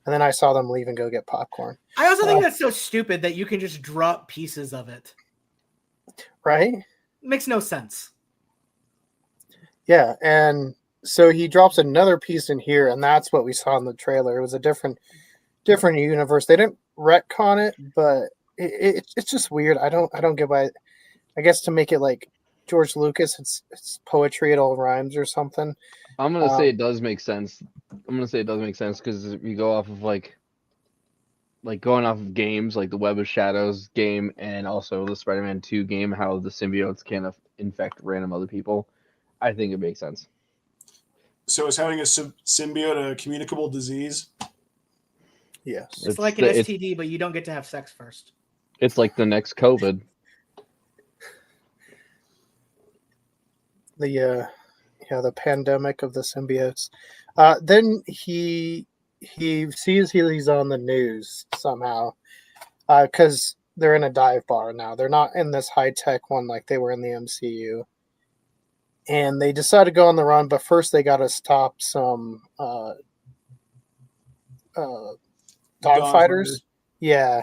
And then I saw them leave and go get popcorn. I also think that's so stupid that you can just drop pieces of it. Right? It makes no sense. Yeah, and so he drops another piece in here, and that's what we saw in the trailer. It was a different universe. They didn't retcon it, but it's just weird. I don't get why. I guess to make it like George Lucas, it's poetry, it all rhymes or something. I'm gonna say it does make sense. I'm gonna say it does make sense because if you go off of like going off of games like the Web of Shadows game and also the Spider-Man 2 game, how the symbiotes can infect random other people. I think it makes sense. So is having a symbiote a communicable disease? Yes. It's like an STD, but you don't get to have sex first. It's like the next COVID. The pandemic of the symbiotes. Then he sees he's on the news somehow because they're in a dive bar now. They're not in this high tech one like they were in the MCU. And they decide to go on the run, but first they got to stop some dog fighters. Yeah,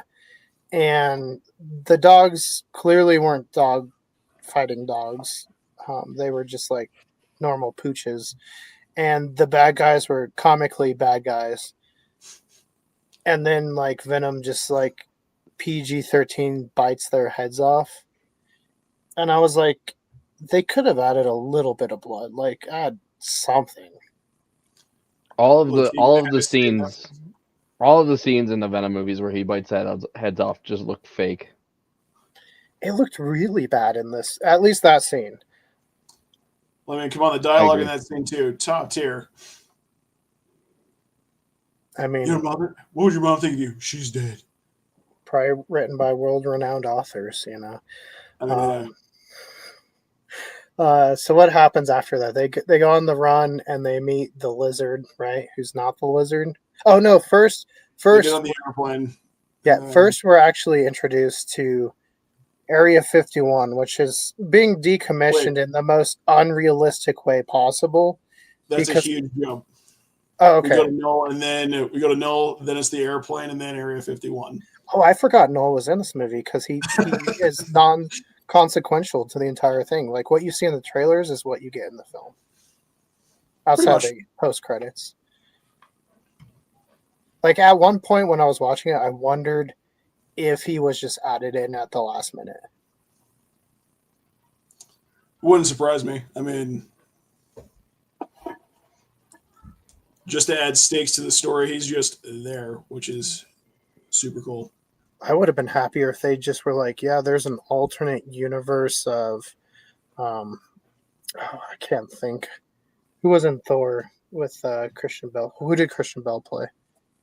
and the dogs clearly weren't dog fighting dogs. They were just like normal pooches, and the bad guys were comically bad guys. And then like Venom just like PG-13 bites their heads off, and I was like, they could have added a little bit of blood, like add something. All of the scenes in the Venom movies where he bites heads off just look fake. It looked really bad in this, at least that scene. Well, I mean, come on, the dialogue in that scene too, top tier. I mean, your mother? What would your mom think of you? She's dead. Probably written by world-renowned authors, you know. I mean, So what happens after that? They go on the run and they meet the lizard, right? Who's not the lizard? Oh no! They get First, on the airplane. yeah. and First, we're actually introduced to Area 51, which is being Wait, decommissioned in the most unrealistic way possible. that's a Because huge jump. oh, We go okay. to Null, and then we go to Null. Then it's the airplane, and then Area 51. Oh, I forgot Noel was in this movie because he is non-consequential to the entire thing. Like what you see in the trailers is what you get in the film, Pretty outside much. the post credits. Like at one point when I was watching it, I wondered if he was just added in at the last minute. Wouldn't surprise me. I mean, just to add stakes to the story, he's just there, which is super cool. I would have been happier if they just were like, yeah, there's an alternate universe of, I can't think. Who was in Thor with Christian Bell? Who did Christian Bell play?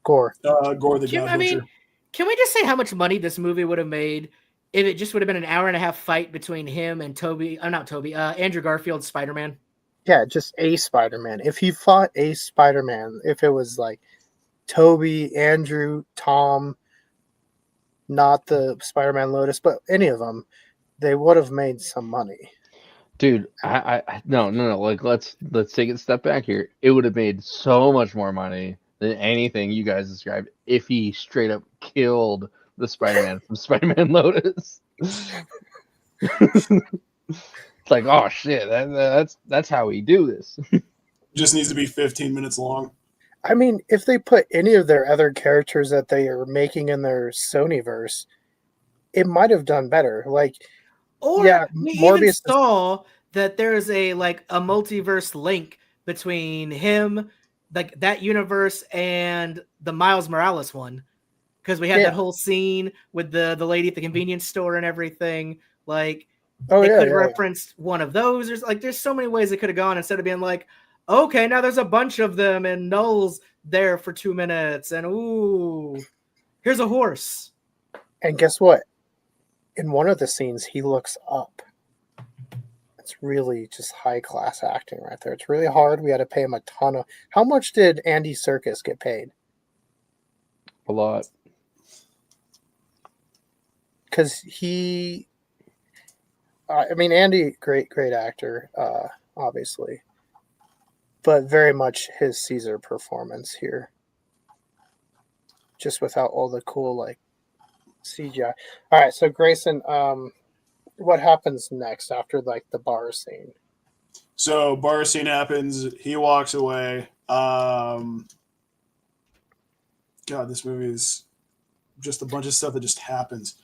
Gore. Gore the God I mean, Butcher. can we just say how much money this movie would have made if it just would have been an hour and a half fight between him and Andrew Garfield's Spider-Man? Yeah, just a Spider-Man. If he fought a Spider-Man, if it was like Toby, Andrew, Tom, not the Spider-Man Lotus, but any of them, they would have made some money. Dude, no. Like, let's take a step back here. It would have made so much more money than anything you guys described if he straight up killed the Spider-Man from Spider-Man Lotus. It's like, oh shit, that's how we do this. Just needs to be 15 minutes long. I mean, if they put any of their other characters that they are making in their Sonyverse, it might have done better. Like, Or yeah, we even Morbius is- saw that there's a multiverse link between him, like that universe, and the Miles Morales one, because we had Yeah. that whole scene with the lady at the convenience store and everything. Like, oh they yeah, could have yeah. referenced one of those. There's so many ways it could have gone instead of being like, okay, now there's a bunch of them and Null's there for 2 minutes and ooh, here's a horse. And guess what? In one of the scenes, he looks up. It's really just high class acting right there. It's really hard. We had to pay him a ton of. How much did Andy Serkis get paid? A lot. Because he, I mean, Andy, great actor, obviously, but very much his Caesar performance here. Just without all the cool like CGI. All right, so Grayson, what happens next after like the bar scene? So bar scene happens. He walks away. God, this movie is just a bunch of stuff that just happens.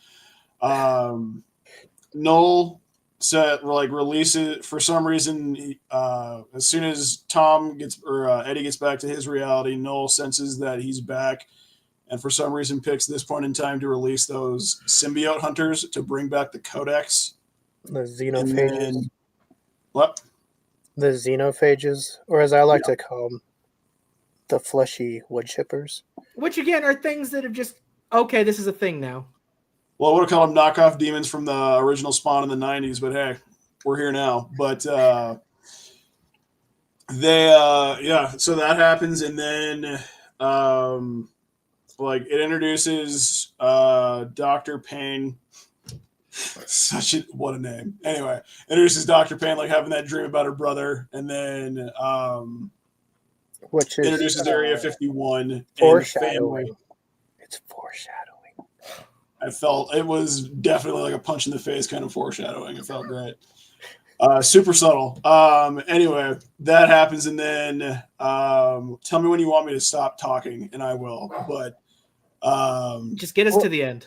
Noel said releases for some reason. As soon as Tom gets Eddie gets back to his reality, Noel senses that he's back, and for some reason picks this point in time to release those symbiote hunters to bring back the Codex. The xenophages. Then, what? The xenophages, or as I like to call them, the fleshy wood chippers. Which again are things that have just okay, this is a thing now. Well, I would have called them knockoff demons from the original Spawn in the 90s, but hey, we're here now. But so that happens, and then it introduces Dr. Payne. What a name. Anyway, introduces Dr. Payne, like having that dream about her brother, and then which is introduces Area 51 foreshadowing. And it's foreshadowing. I felt it was definitely like a punch in the face kind of foreshadowing. It felt great. Super subtle. Anyway, that happens, and then tell me when you want me to stop talking, and I will. But just get us to the end.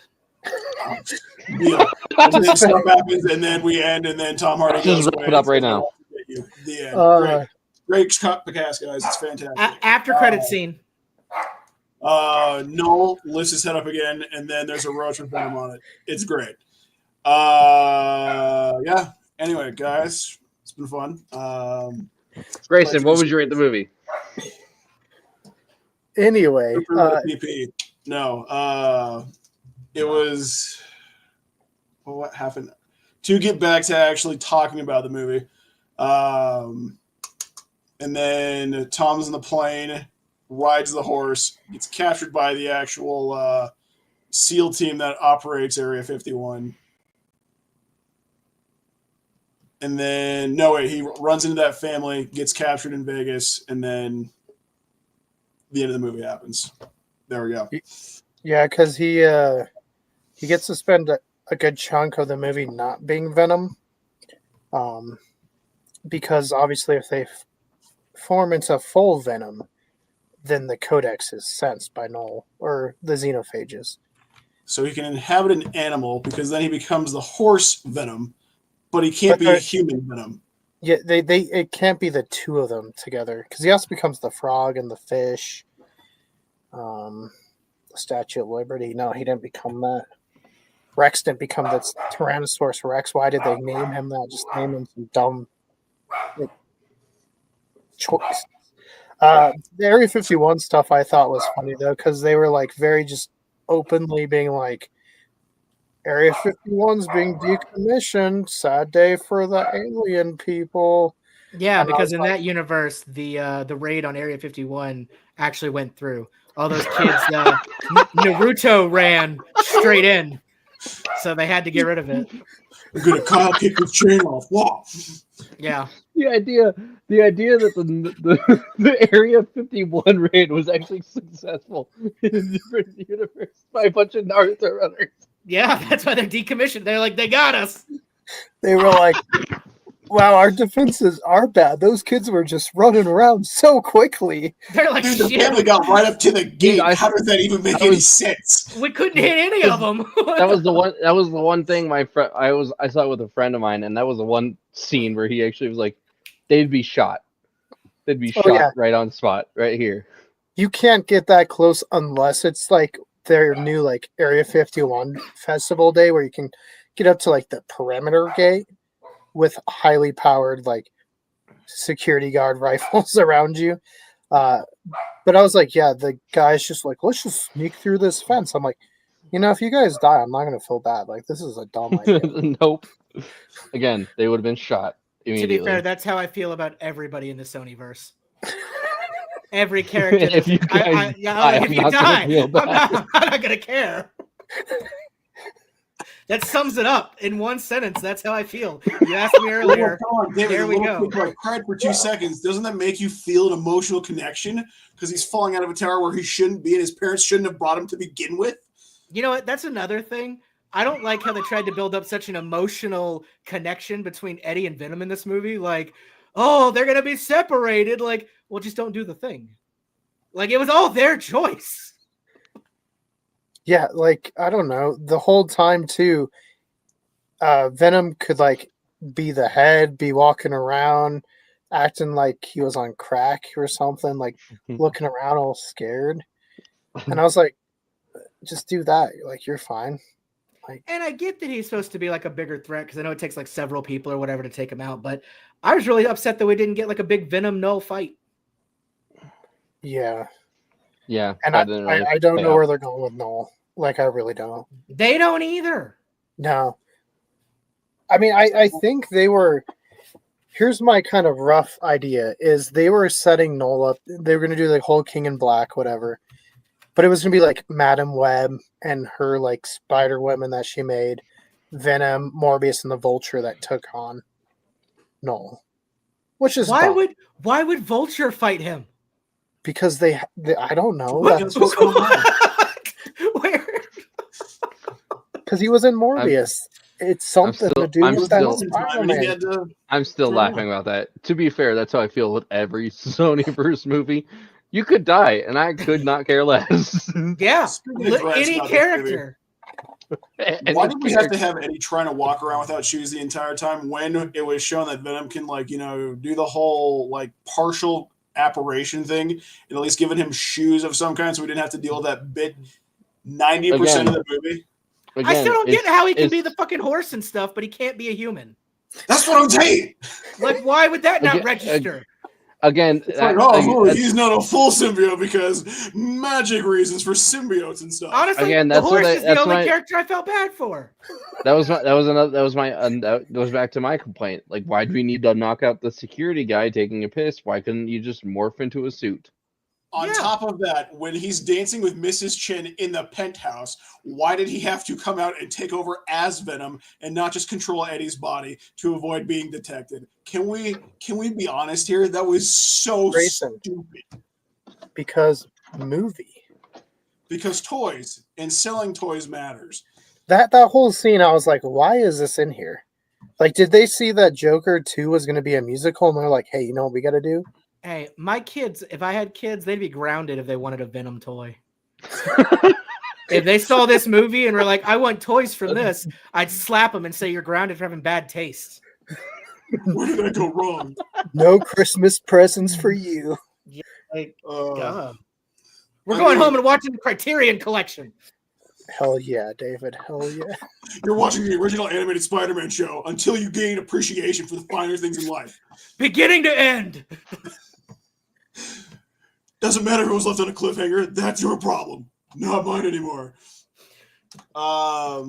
Yeah. And then stuff happens, and then we end, and then Tom Hardy just wrap it up right now. The end. Great cut the cast, guys. It's fantastic. After credit scene. Noel lifts his head up again, and then there's a roach with Venom on it. It's great. Yeah. Anyway, guys, it's been fun. Grayson, what would you rate the movie? Anyway, no. It was. Well, what happened? To get back to actually talking about the movie, And then Tom's in the plane, rides the horse, gets captured by the actual SEAL team that operates Area 51. And then, he runs into that family, gets captured in Vegas, and then the end of the movie happens. There we go. Yeah, because he gets to spend a good chunk of the movie not being Venom. Because obviously if they form into full Venom, then the codex is sensed by Null or the xenophages. So he can inhabit an animal because then he becomes the horse Venom, but he can't be a human Venom. Yeah, it can't be the two of them together because he also becomes the frog and the fish. The Statue of Liberty. No, he didn't become that. Rex didn't become the Tyrannosaurus Rex. Why did they name him that? Just name him some dumb choice. The Area 51 stuff I thought was funny though, because they were like very just openly being like, Area 51's being decommissioned. Sad day for the alien people. Yeah, And because in that universe, the raid on Area 51 actually went through. All those kids, Naruto ran straight in, so they had to get rid of it. We're gonna Kyle kick his chain off. Whoa. Yeah. The idea that the Area 51 raid was actually successful in a different universe by a bunch of Naruto runners. Yeah, that's why they're decommissioned. They're like, they got us. They were like, wow, our defenses are bad. Those kids were just running around so quickly. They're like, dude, the family got right up to the gate. How does that even make any sense? We couldn't hit any of them. That was the one thing I saw it with a friend of mine, and that was the one scene where he actually was like, they'd be shot. They'd be shot right on spot, right here. You can't get that close unless it's like their new like Area 51 festival day where you can get up to like the perimeter gate with highly powered like security guard rifles around you. But I was like, yeah, the guy's just like, let's just sneak through this fence. I'm like, if you guys die, I'm not gonna feel bad. Like, this is a dumb idea. Nope. Again, they would have been shot immediately. To be fair, that's how I feel about everybody in the Sonyverse. Every character. If you guys if you die, I'm not gonna care. That sums it up in one sentence. That's how I feel. You asked me earlier. David, there we go. I cried for 2 seconds. Doesn't that make you feel an emotional connection? Because he's falling out of a tower where he shouldn't be, and his parents shouldn't have brought him to begin with. You know what? That's another thing. I don't like how they tried to build up such an emotional connection between Eddie and Venom in this movie. Like, oh, they're gonna be separated. Like, well, just don't do the thing. Like, it was all their choice. Yeah, like, I don't know. The whole time, too, Venom could, like, be the head, be walking around, acting like he was on crack or something, like, looking around all scared. And I was like, just do that. Like, you're fine. Like, and I get that he's supposed to be, like, a bigger threat, because I know it takes, like, several people or whatever to take him out, but I was really upset that we didn't get, like, a big Venom Null fight. Yeah. Yeah. And I don't know where they're going with Null. Like, I really don't. They don't either. No. I mean, I think they were... Here's my kind of rough idea, is they were setting Null up. They were going to do the whole King in Black, whatever. But it was going to be, like, Madam Web and her, like, spider women that she made. Venom, Morbius, and the Vulture that took on Null. Which is Why would Vulture fight him? Because they I don't know. That's what's going on. Where? Because he was in Morbius. It's something to do with that. I'm still laughing about that. To be fair, that's how I feel with every Sonyverse movie. You could die, and I could not care less. Yeah, any character. Why did we have to have Eddie trying to walk around without shoes the entire time when it was shown that Venom can, like, do the whole, like, partial apparition thing, and at least giving him shoes of some kind so we didn't have to deal with that bit 90% of the movie? Again, I still don't get how he can be the fucking horse and stuff, but he can't be a human. That's what I'm saying. Like, why would that not register? again, It's like, he's not a full symbiote because magic reasons for symbiotes and stuff. Honestly, Again, the that's horse what is the only character I felt bad for. that goes back to my complaint. Like, why do we need to knock out the security guy taking a piss? Why couldn't you just morph into a suit? On top of that, when he's dancing with Mrs. Chin in the penthouse, why did he have to come out and take over as Venom and not just control Eddie's body to avoid being detected? Can we be honest here? That was so Grayson. stupid. Because movie. Because toys and selling toys matters. That whole scene, I was like, why is this in here? Like, did they see that Joker 2 was going to be a musical? And they're like, hey, you know what we got to do? Hey, my kids, if I had kids, they'd be grounded if they wanted a Venom toy. If they saw this movie and were like, I want toys from this, I'd slap them and say, you're grounded for having bad taste. Where did I go wrong? No Christmas presents for you. Like, God. We're going home and watching the Criterion Collection. Hell yeah, David. Hell yeah. You're watching the original animated Spider-Man show until you gain appreciation for the finer things in life. Beginning to end. Doesn't matter who was left on a cliffhanger. That's your problem. Not mine anymore. But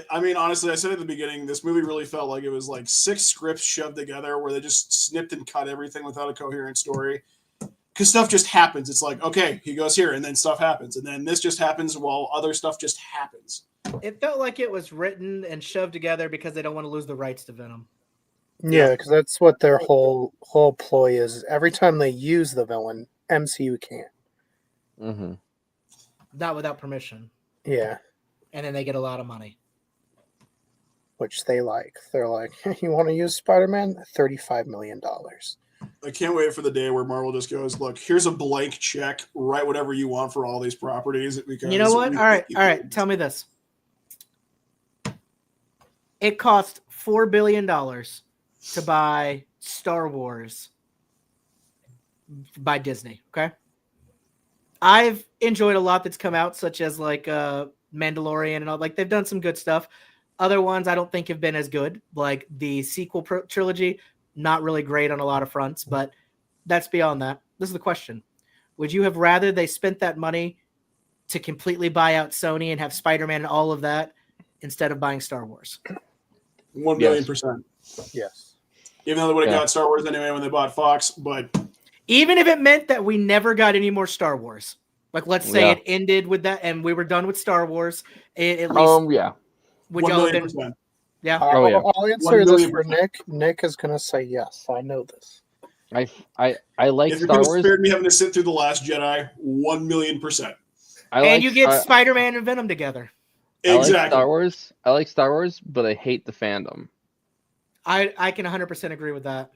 I mean, honestly, I said at the beginning, this movie really felt like it was like 6 scripts shoved together where they just snipped and cut everything without a coherent story. Because stuff just happens. It's like, okay, he goes here, and then stuff happens. And then this just happens while other stuff just happens. It felt like it was written and shoved together because they don't want to lose the rights to Venom. Yeah, because that's what their whole ploy is. Every time they use the villain, MCU can't. Mm-hmm. Not without permission. Yeah. And then they get a lot of money. Which they like. They're like, you want to use Spider-Man? $35 million. I can't wait for the day where Marvel just goes, look, here's a blank check. Write whatever you want for all these properties. Because you know what? All right. Tell me this. It cost $4 billion to buy Star Wars by Disney. Okay. I've enjoyed a lot that's come out, such as like Mandalorian and all. Like, they've done some good stuff. Other ones I don't think have been as good. Like the sequel trilogy, not really great on a lot of fronts, but that's beyond that. This is the question. Would you have rather they spent that money to completely buy out Sony and have Spider-Man and all of that instead of buying Star Wars? 1 million%. Yes. Even though they would have got Star Wars anyway when they bought Fox, but even if it meant that we never got any more Star Wars, like let's say it ended with that and we were done with Star Wars, at least would 1 y'all million have been? %. Yeah. I'll answer this for Nick. Nick is gonna say yes. I know this. I like if Star Wars. Wars. Spared me having to sit through The Last Jedi, 1 million%. And you get Spider-Man and Venom together. Exactly. I like Star Wars. I like Star Wars, but I hate the fandom. I can 100% agree with that.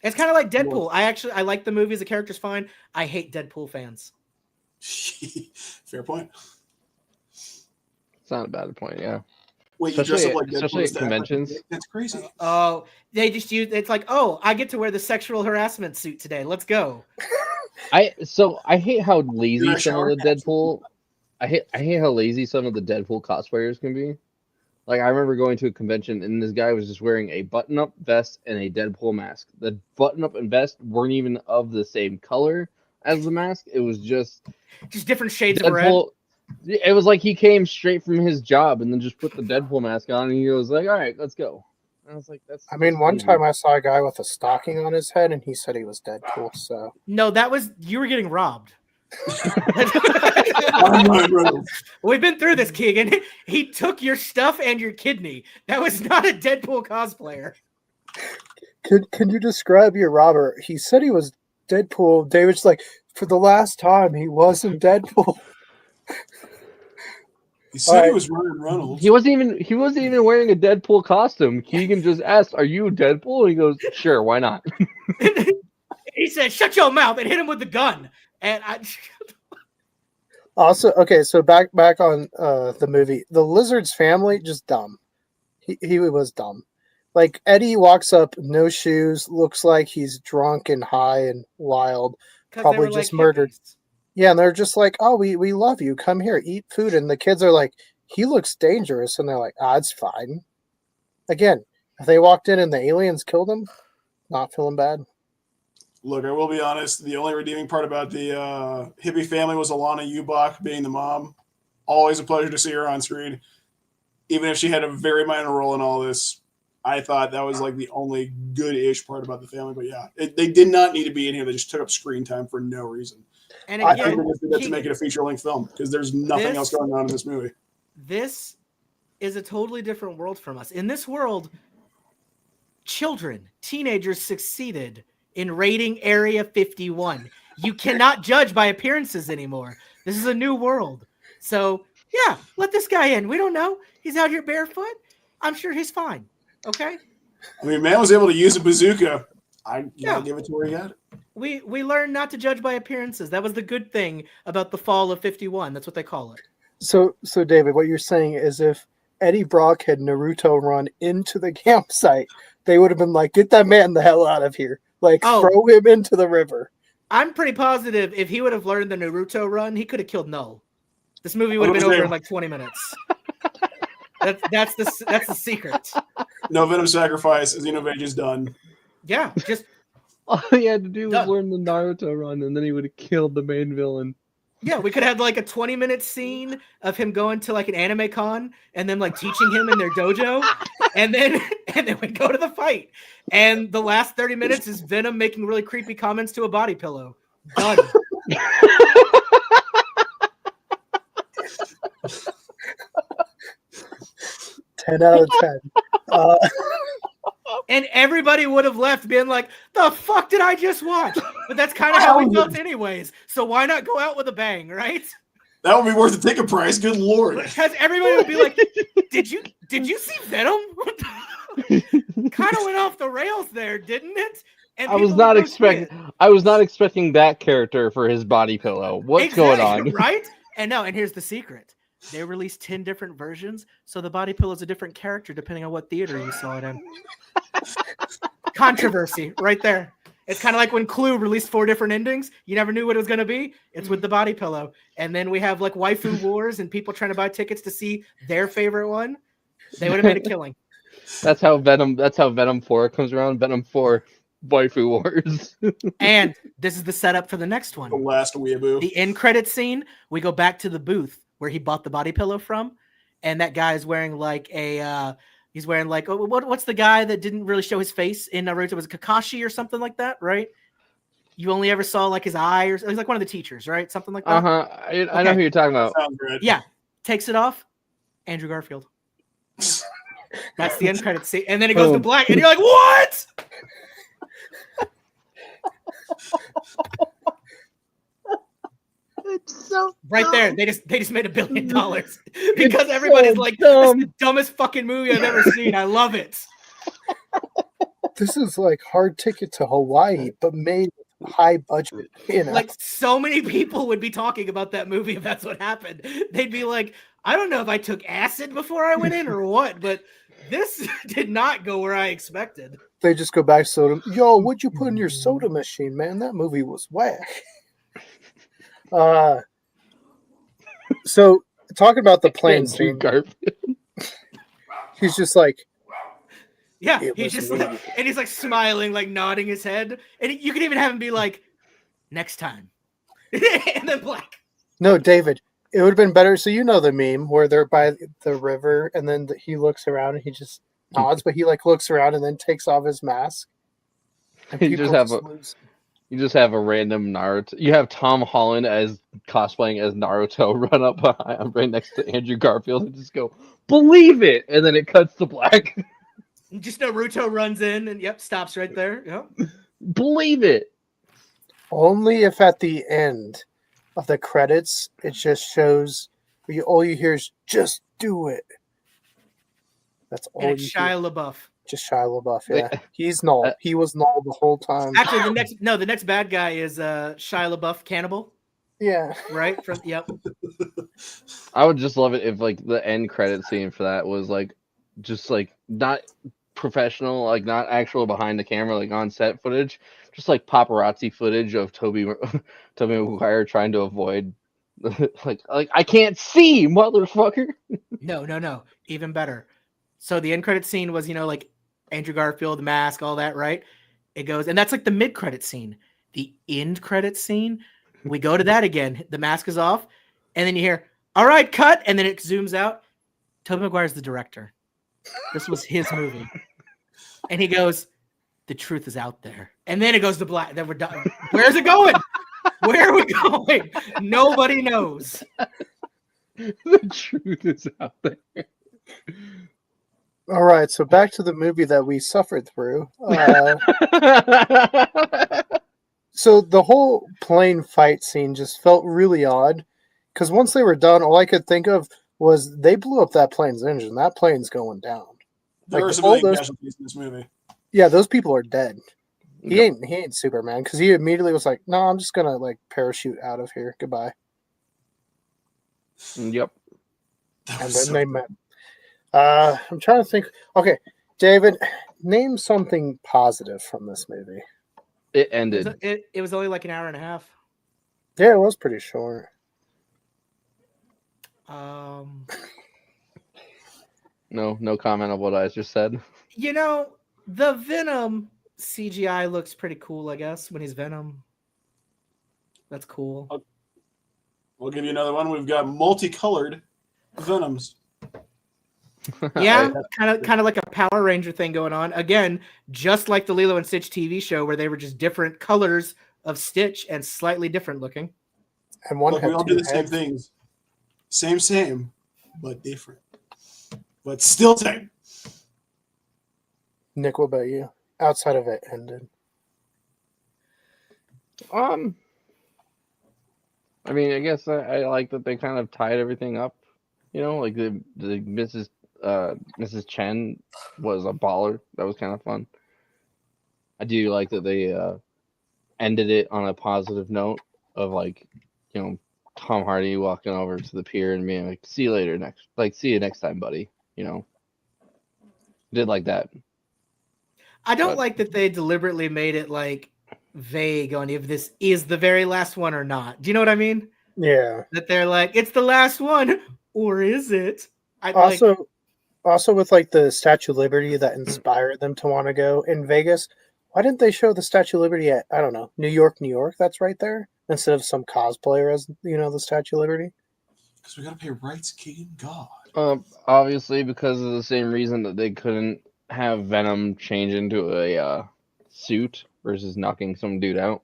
It's kind of like Deadpool. I like the movies. The character's fine. I hate Deadpool fans. Fair point. It's not a bad point, yeah. Wait, you dress up like Deadpool especially at conventions. That's crazy. Oh, they just use it's like, oh, I get to wear the sexual harassment suit today. Let's go. I hate how lazy some of the Deadpool. I hate how lazy some of the Deadpool cosplayers can be. Like, I remember going to a convention and this guy was just wearing a button-up vest and a Deadpool mask. The button-up and vest weren't even of the same color as the mask. It was just different shades Deadpool, of red. It was like he came straight from his job and then just put the Deadpool mask on and he was like, all right, let's go. And I was like, that's... I mean, one time I saw a guy with a stocking on his head and he said he was Deadpool, so... No, you were getting robbed. We've been through this, Keegan. He took your stuff and your kidney. That was not a Deadpool cosplayer. Can you describe your robber? He said he was Deadpool. David's like, for the last time, he wasn't Deadpool. He said he was Ryan Reynolds. He wasn't even wearing a Deadpool costume. Keegan just asked, "Are you Deadpool?" And he goes, "Sure, why not?" He said, "Shut your mouth," and hit him with the gun. And also, okay, so back on the movie, the Lizard's family just dumb. He was dumb. Like, Eddie walks up, no shoes, looks like he's drunk and high and wild, probably just like murdered. Hippies. Yeah, and they're just like, "Oh, we love you. Come here, eat food." And the kids are like, "He looks dangerous," and they're like, "Ah, it's fine." Again, if they walked in and the aliens killed him, Not feeling bad. Look, I will be honest. The only redeeming part about the hippie family was Alana Ubach being the mom. Always a pleasure to see her on screen. Even if she had a very minor role in all this, I thought that was like the only good-ish part about the family. But yeah, they did not need to be in here. They just took up screen time for no reason. And I again, think they just did that to make it a feature-length film because there's nothing else going on in this movie. This is a totally different world from us. In this world, children, teenagers succeeded in raiding Area 51. You cannot judge by appearances anymore. This is a new world. So, yeah, let this guy in. We don't know. He's out here barefoot. I'm sure he's fine. Okay? I mean, man was able to use a bazooka. I gotta give it to where he got it. We learned not to judge by appearances. That was the good thing about the fall of 51. That's what they call it. So David, what you're saying is if Eddie Brock had Naruto run into the campsite, they would have been like, get that man the hell out of here. Like, throw him into the river. I'm pretty positive if he would have learned the Naruto run, he could have killed Null. This movie would have been over in like 20 minutes. That's the secret. No Venom sacrifice. Xenovage is done. Yeah, just all he had to do was learn the Naruto run, and then he would have killed the main villain. Yeah, we could have like a 20-minute scene of him going to like an anime con and then like teaching him in their dojo, and then we go to the fight. And the last 30 minutes is Venom making really creepy comments to a body pillow. Done. 10 out of 10. And everybody would have left being like, the fuck did I just watch? But that's kind of how we felt anyways. So why not go out with a bang, right? That would be worth the ticket price. Good Lord. Because everybody would be like, did you see Venom? Kind of went off the rails there, didn't it? And I was not expecting that character for his body pillow. What's going on? Right? And here's the secret. They released 10 different versions, so the body pillow is a different character depending on what theater you saw it in. Controversy right there. It's kind of like when Clue released 4 different endings. You never knew what it was going to be. It's with the body pillow. And then we have like waifu wars and people trying to buy tickets to see their favorite one. They would have made a killing. That's how Venom 4 comes around. Venom 4 waifu wars. And this is the setup for the next one. The last weeaboo. The end credit scene, we go back to the booth where he bought the body pillow from, and that guy is wearing like what's the guy that didn't really show his face in Naruto? Was it Kakashi or something like that, right? You only ever saw like his eye, or he's like one of the teachers, right? Something like that. I know who you're talking about. Sounds good. Yeah, takes it off. Andrew Garfield. That's the end credit scene, and then it goes to black, and you're like, what? It's so right dumb. there. They just made $1 billion because everybody's like, this is the dumbest fucking movie I've ever seen. I love it. This is like Hard Ticket to Hawaii, but made with high budget. You know? Like so many people would be talking about that movie if that's what happened. They'd be like, I don't know if I took acid before I went in or what, but this did not go where I expected. They just go back to soda. Yo, what'd you put in your soda machine, man? That movie was whack. So talking about the plane scene, he's just like, yeah, he's just like, and he's like smiling, like nodding his head, and you could even have him be like, next time, and then black. No, David, it would have been better. So you know the meme where they're by the river, and then he looks around and he just nods, but he like looks around and then takes off his mask. And You just have a random Naruto. You have Tom Holland as cosplaying as Naruto run up behind, right next to Andrew Garfield and just go, believe it! And then it cuts to black. Just Naruto runs in and stops right there. Yep. Believe it! Only if at the end of the credits it just shows all you hear is just do it. That's all. And it's Shia LaBeouf. Just Shia LaBeouf, yeah. He's Null. He was Null the whole time. Actually, the next bad guy is Shia LaBeouf Cannibal. Yeah. Right? I would just love it if like the end credit scene for that was like just like not professional, like not actual behind the camera, like on set footage, just like paparazzi footage of Tobey Maguire trying to avoid like I can't see, motherfucker. No. Even better. So the end credit scene was, like Andrew Garfield, mask, all that, right? It goes, and that's like the mid-credit scene. The end credit scene, we go to that again. The mask is off, and then you hear, "All right, cut," and then it zooms out. Tobey Maguire's the director. This was his movie, and he goes, "The truth is out there," and then it goes to black. Then we're done. Where's it going? Where are we going? Nobody knows. The truth is out there. All right, so back to the movie that we suffered through. So the whole plane fight scene just felt really odd because once they were done, all I could think of was they blew up that plane's engine. That plane's going down. There Like, are some all big those- casualties in this movie. Yeah, those people are dead. He Yep. ain't Superman because he immediately was like, "No, I'm just gonna like parachute out of here. Goodbye." Yep. That And was then so- they met. I'm trying to think. Okay, David, name something positive from this movie. It ended. It was only like an hour and a half. Yeah, it was pretty short. No comment on what I just said. You know, the Venom CGI looks pretty cool, I guess, when he's Venom. That's cool. We'll give you another one. We've got multicolored Venoms. Yeah, kind of like a Power Ranger thing going on. Again, just like the Lilo and Stitch TV show where they were just different colors of Stitch and slightly different looking. And one Look, had we all two do the same heads. things. Same, but different. But still same. Nick, what about you? Outside of it ended. I mean, I guess I like that they kind of tied everything up. You know, like the Mrs. Chen was a baller. That was kind of fun. I do like that they ended it on a positive note of like, you know, Tom Hardy walking over to the pier and being like, "See you later see you next time, buddy." You know, did like that. I don't But- like that they deliberately made it like vague on if this is the very last one or not. Do you know what I mean? Yeah. That they're like, it's the last one, or is it? I like, Also with like the Statue of Liberty that inspired them to want to go in Vegas, why didn't they show the Statue of Liberty at, I don't know, New York? That's right there, instead of some cosplayer as, you know, the Statue of Liberty? Because we got to pay rights, King God. Obviously because of the same reason that they couldn't have Venom change into a suit versus knocking some dude out.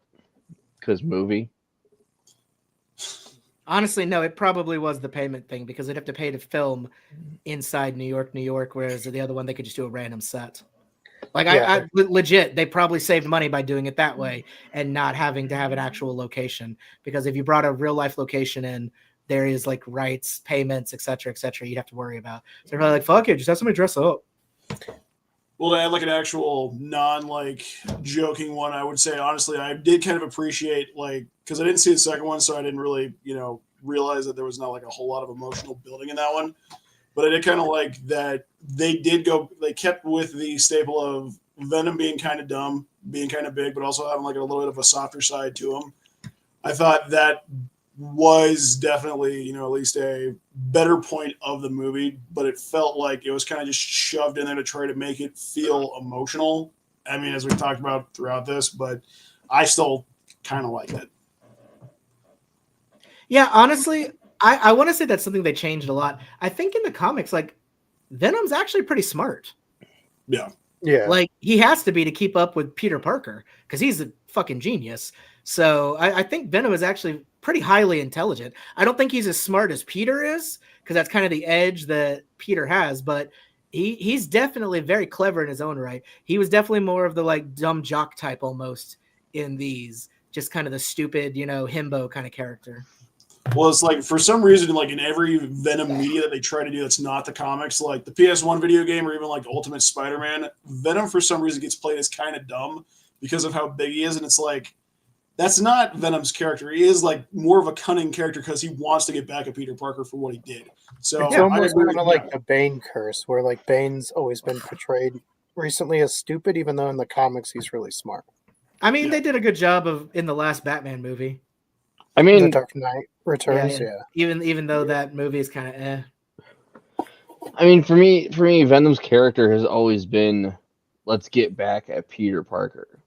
Because movie. honestly, no, it probably was the payment thing because they'd have to pay to film inside New York, whereas the other one they could just do a random set. Like Yeah. legit, they probably saved money by doing it that way and not having to have an actual location. Because if you brought a real life location in, there is like rights, payments, etc., you'd have to worry about. So they're probably like, fuck it, just have somebody dress up. Well, to add like an actual non joking one, I would say honestly, I did kind of appreciate because I didn't see the second one, so I didn't really realize that there was not like a whole lot of emotional building in that one. But I did kind of like that they kept with the staple of Venom being kind of dumb, being kind of big, but also having like a little bit of a softer side to him. I thought that was definitely, at least a better point of the movie, but it felt like it was kind of just shoved in there to try to make it feel emotional. I mean, as we talked about throughout this, but I still kind of like it. Yeah, honestly, I want to say that's something they changed a lot. I think in the comics, like, Venom's actually pretty smart. Yeah. Yeah. Like, he has to be to keep up with Peter Parker because he's a fucking genius. So I think Venom is actually pretty highly intelligent. I don't think he's as smart as Peter is because that's kind of the edge that Peter has, but he's definitely very clever in his own right. He was definitely more of the like dumb jock type almost in these, just kind of the stupid, himbo kind of character. Well, it's like for some reason, like in every Venom media that they try to do that's not the comics, like the PS1 video game or even like Ultimate Spider-Man, Venom for some reason gets played as kind of dumb because of how big he is. And it's like, that's not Venom's character. He is like more of a cunning character because he wants to get back at Peter Parker for what he did. So It's almost kind of like the Bane curse, where like Bane's always been portrayed recently as stupid, even though in the comics he's really smart. I mean, they did a good job in the last Batman movie. I The mean, Dark Knight Returns, yeah. Even though that movie is kind of I mean, for me, Venom's character has always been, let's get back at Peter Parker.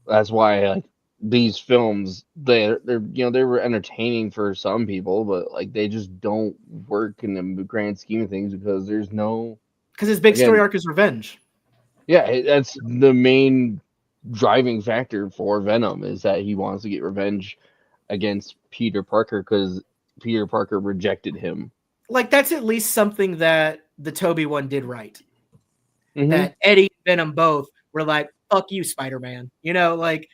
That's why like these films they're they were entertaining for some people, but like they just don't work in the grand scheme of things because there's no Because his big story again arc is revenge. yeah that's the main driving factor for Venom is that he wants to get revenge against Peter Parker because Peter Parker rejected him. Like that's at least something that the Toby one did right. Mm-hmm. That Eddie and Venom both were like, "Fuck you, Spider-Man." Like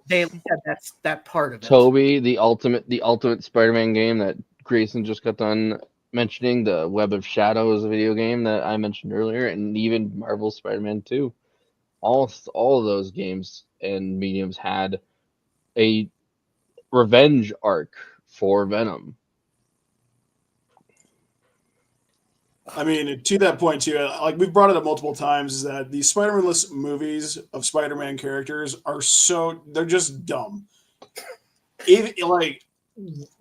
they at least had that part of it. Toby, the ultimate Spider-Man game that Grayson just got done mentioning, the Web of Shadows video game that I mentioned earlier, and even Marvel Spider-Man 2. All of those games and mediums had a revenge arc for Venom. I mean, to that point too, like we've brought it up multiple times, is that these Spider-Man-less movies of Spider-Man characters are they're just dumb. Even like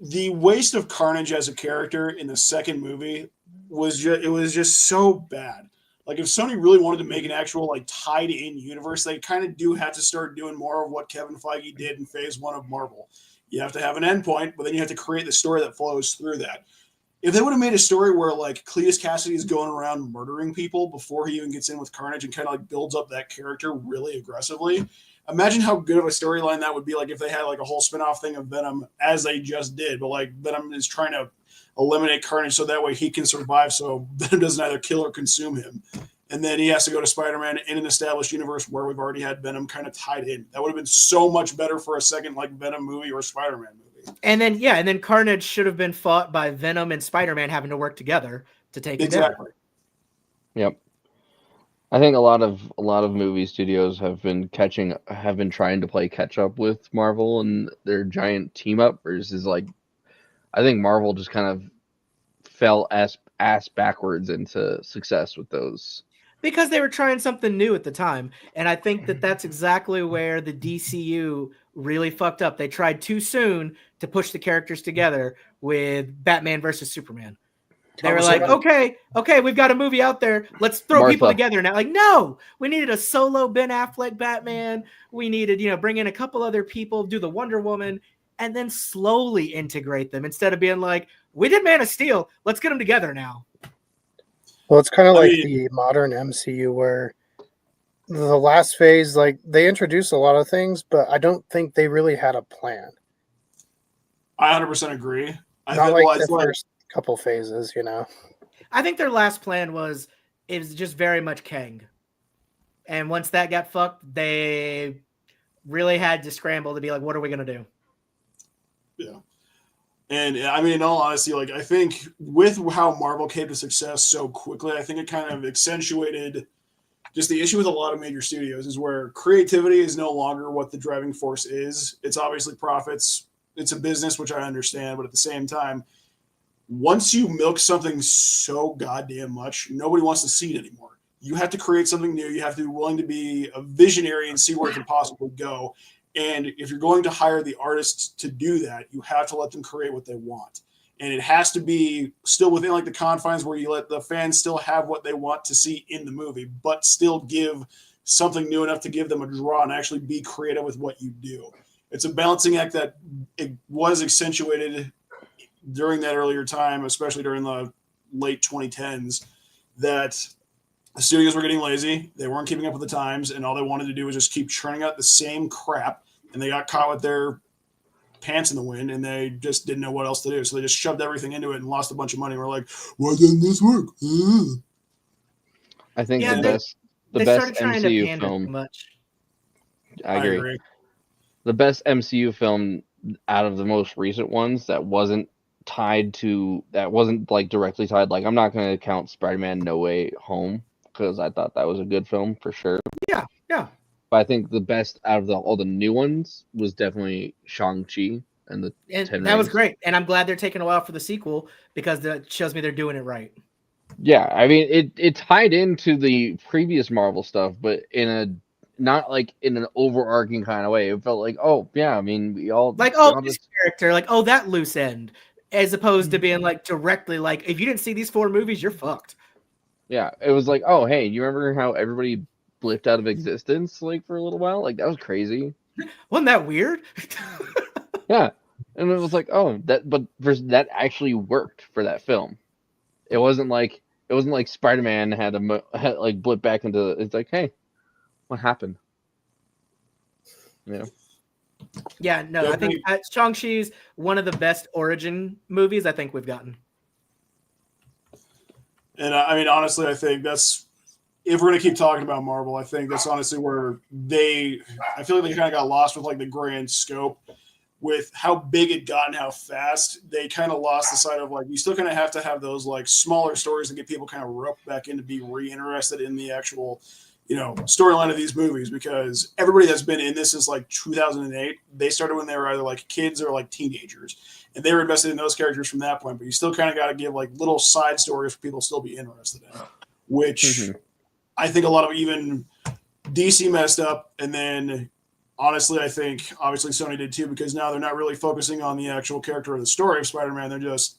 the waste of Carnage as a character in the second movie was just so bad. Like if Sony really wanted to make an actual like tied in universe, they kind of do have to start doing more of what Kevin Feige did in Phase 1 of Marvel. You have to have an endpoint, but then you have to create the story that flows through that. If they would have made a story where like Cletus Cassidy is going around murdering people before he even gets in with Carnage and kind of like builds up that character really aggressively, imagine how good of a storyline that would be. Like if they had like a whole spinoff thing of Venom as they just did, but like Venom is trying to eliminate Carnage so that way he can survive, so Venom doesn't either kill or consume him. And then he has to go to Spider-Man in an established universe where we've already had Venom kind of tied in. That would have been so much better for a second like Venom movie or Spider-Man movie. And then Carnage should have been fought by Venom and Spider-Man having to work together to take him down. Yep. I think a lot of movie studios have been trying to play catch up with Marvel and their giant team up versus like I think Marvel just kind of fell ass backwards into success with those. Because they were trying something new at the time. And I think that that's exactly where the DCU really fucked up. They tried too soon to push the characters together with Batman versus Superman. They were like, okay, we've got a movie out there. Let's throw people together now. Like, no, we needed a solo Ben Affleck Batman. We needed, bring in a couple other people, do the Wonder Woman, and then slowly integrate them instead of being like, we did Man of Steel. Let's get them together now. Well, it's kind of like the modern MCU where the last phase, like they introduced a lot of things, but I don't think they really had a plan. I 100% agree. Not like the first couple phases, I think their last plan was just very much Kang. And once that got fucked, they really had to scramble to be like, what are we going to do? Yeah. And I mean, in all honesty, like I think with how Marvel came to success so quickly, I think it kind of accentuated just the issue with a lot of major studios is where creativity is no longer what the driving force is. It's obviously profits. It's a business, which I understand, but at the same time, once you milk something so goddamn much, nobody wants to see it anymore. You have to create something new. You have to be willing to be a visionary and see where it can possibly go. And if you're going to hire the artists to do that, you have to let them create what they want. And it has to be still within like the confines where you let the fans still have what they want to see in the movie, but still give something new enough to give them a draw and actually be creative with what you do. It's a balancing act that it was accentuated during that earlier time, especially during the late 2010s, that the studios were getting lazy. They weren't keeping up with the times, and all they wanted to do was just keep churning out the same crap, and they got caught with their pants in the wind, and they just didn't know what else to do. So they just shoved everything into it and lost a bunch of money. We're like, why didn't this work? I think the best MCU film. Much. I agree. The best MCU film out of the most recent ones that wasn't like directly tied. Like I'm not going to count Spider-Man No Way Home because I thought that was a good film for sure. Yeah. But I think the best out of all the new ones was definitely Shang-Chi and the 10 that Rings. Was great. And I'm glad they're taking a while for the sequel because that shows me they're doing it right. Yeah, I mean it tied into the previous Marvel stuff, but not like in an overarching kind of way. It felt like, oh yeah, I mean we all like this character, like that loose end, as opposed to being like directly like if you didn't see these 4 movies, you're fucked. Yeah, it was like, oh hey, you remember how everybody blipped out of existence like for a little while? Like that was crazy. Wasn't that weird? Yeah, and it was like, oh, that actually worked for that film. It wasn't like Spider-Man had like blip back into. It's like, hey, what happened? You know. Yeah, no, I think Shang-Chi's one of the best origin movies I think we've gotten. And I mean, honestly, I think that's if we're gonna keep talking about Marvel, I think that's honestly where I feel like they kind of got lost with like the grand scope with how big it got and how fast they kind of lost the sight of like you still kind of have to have those like smaller stories and get people kind of roped back in to be re-interested in the actual storyline of these movies, because everybody that's been in this since like 2008, they started when they were either like kids or like teenagers, and they were invested in those characters from that point. But you still kind of got to give like little side stories for people to still be interested in, which I think a lot of even DC messed up. And then honestly, I think obviously Sony did too, because now they're not really focusing on the actual character or the story of Spider-Man. They're just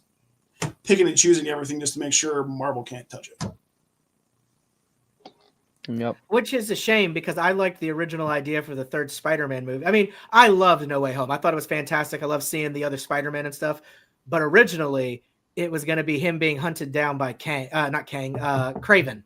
picking and choosing everything just to make sure Marvel can't touch it. Yep. Which is a shame, because I liked the original idea for the third Spider-Man movie. I mean, I loved No Way Home. I thought it was fantastic. I love seeing the other Spider-Man and stuff. But originally, it was going to be him being hunted down by Craven.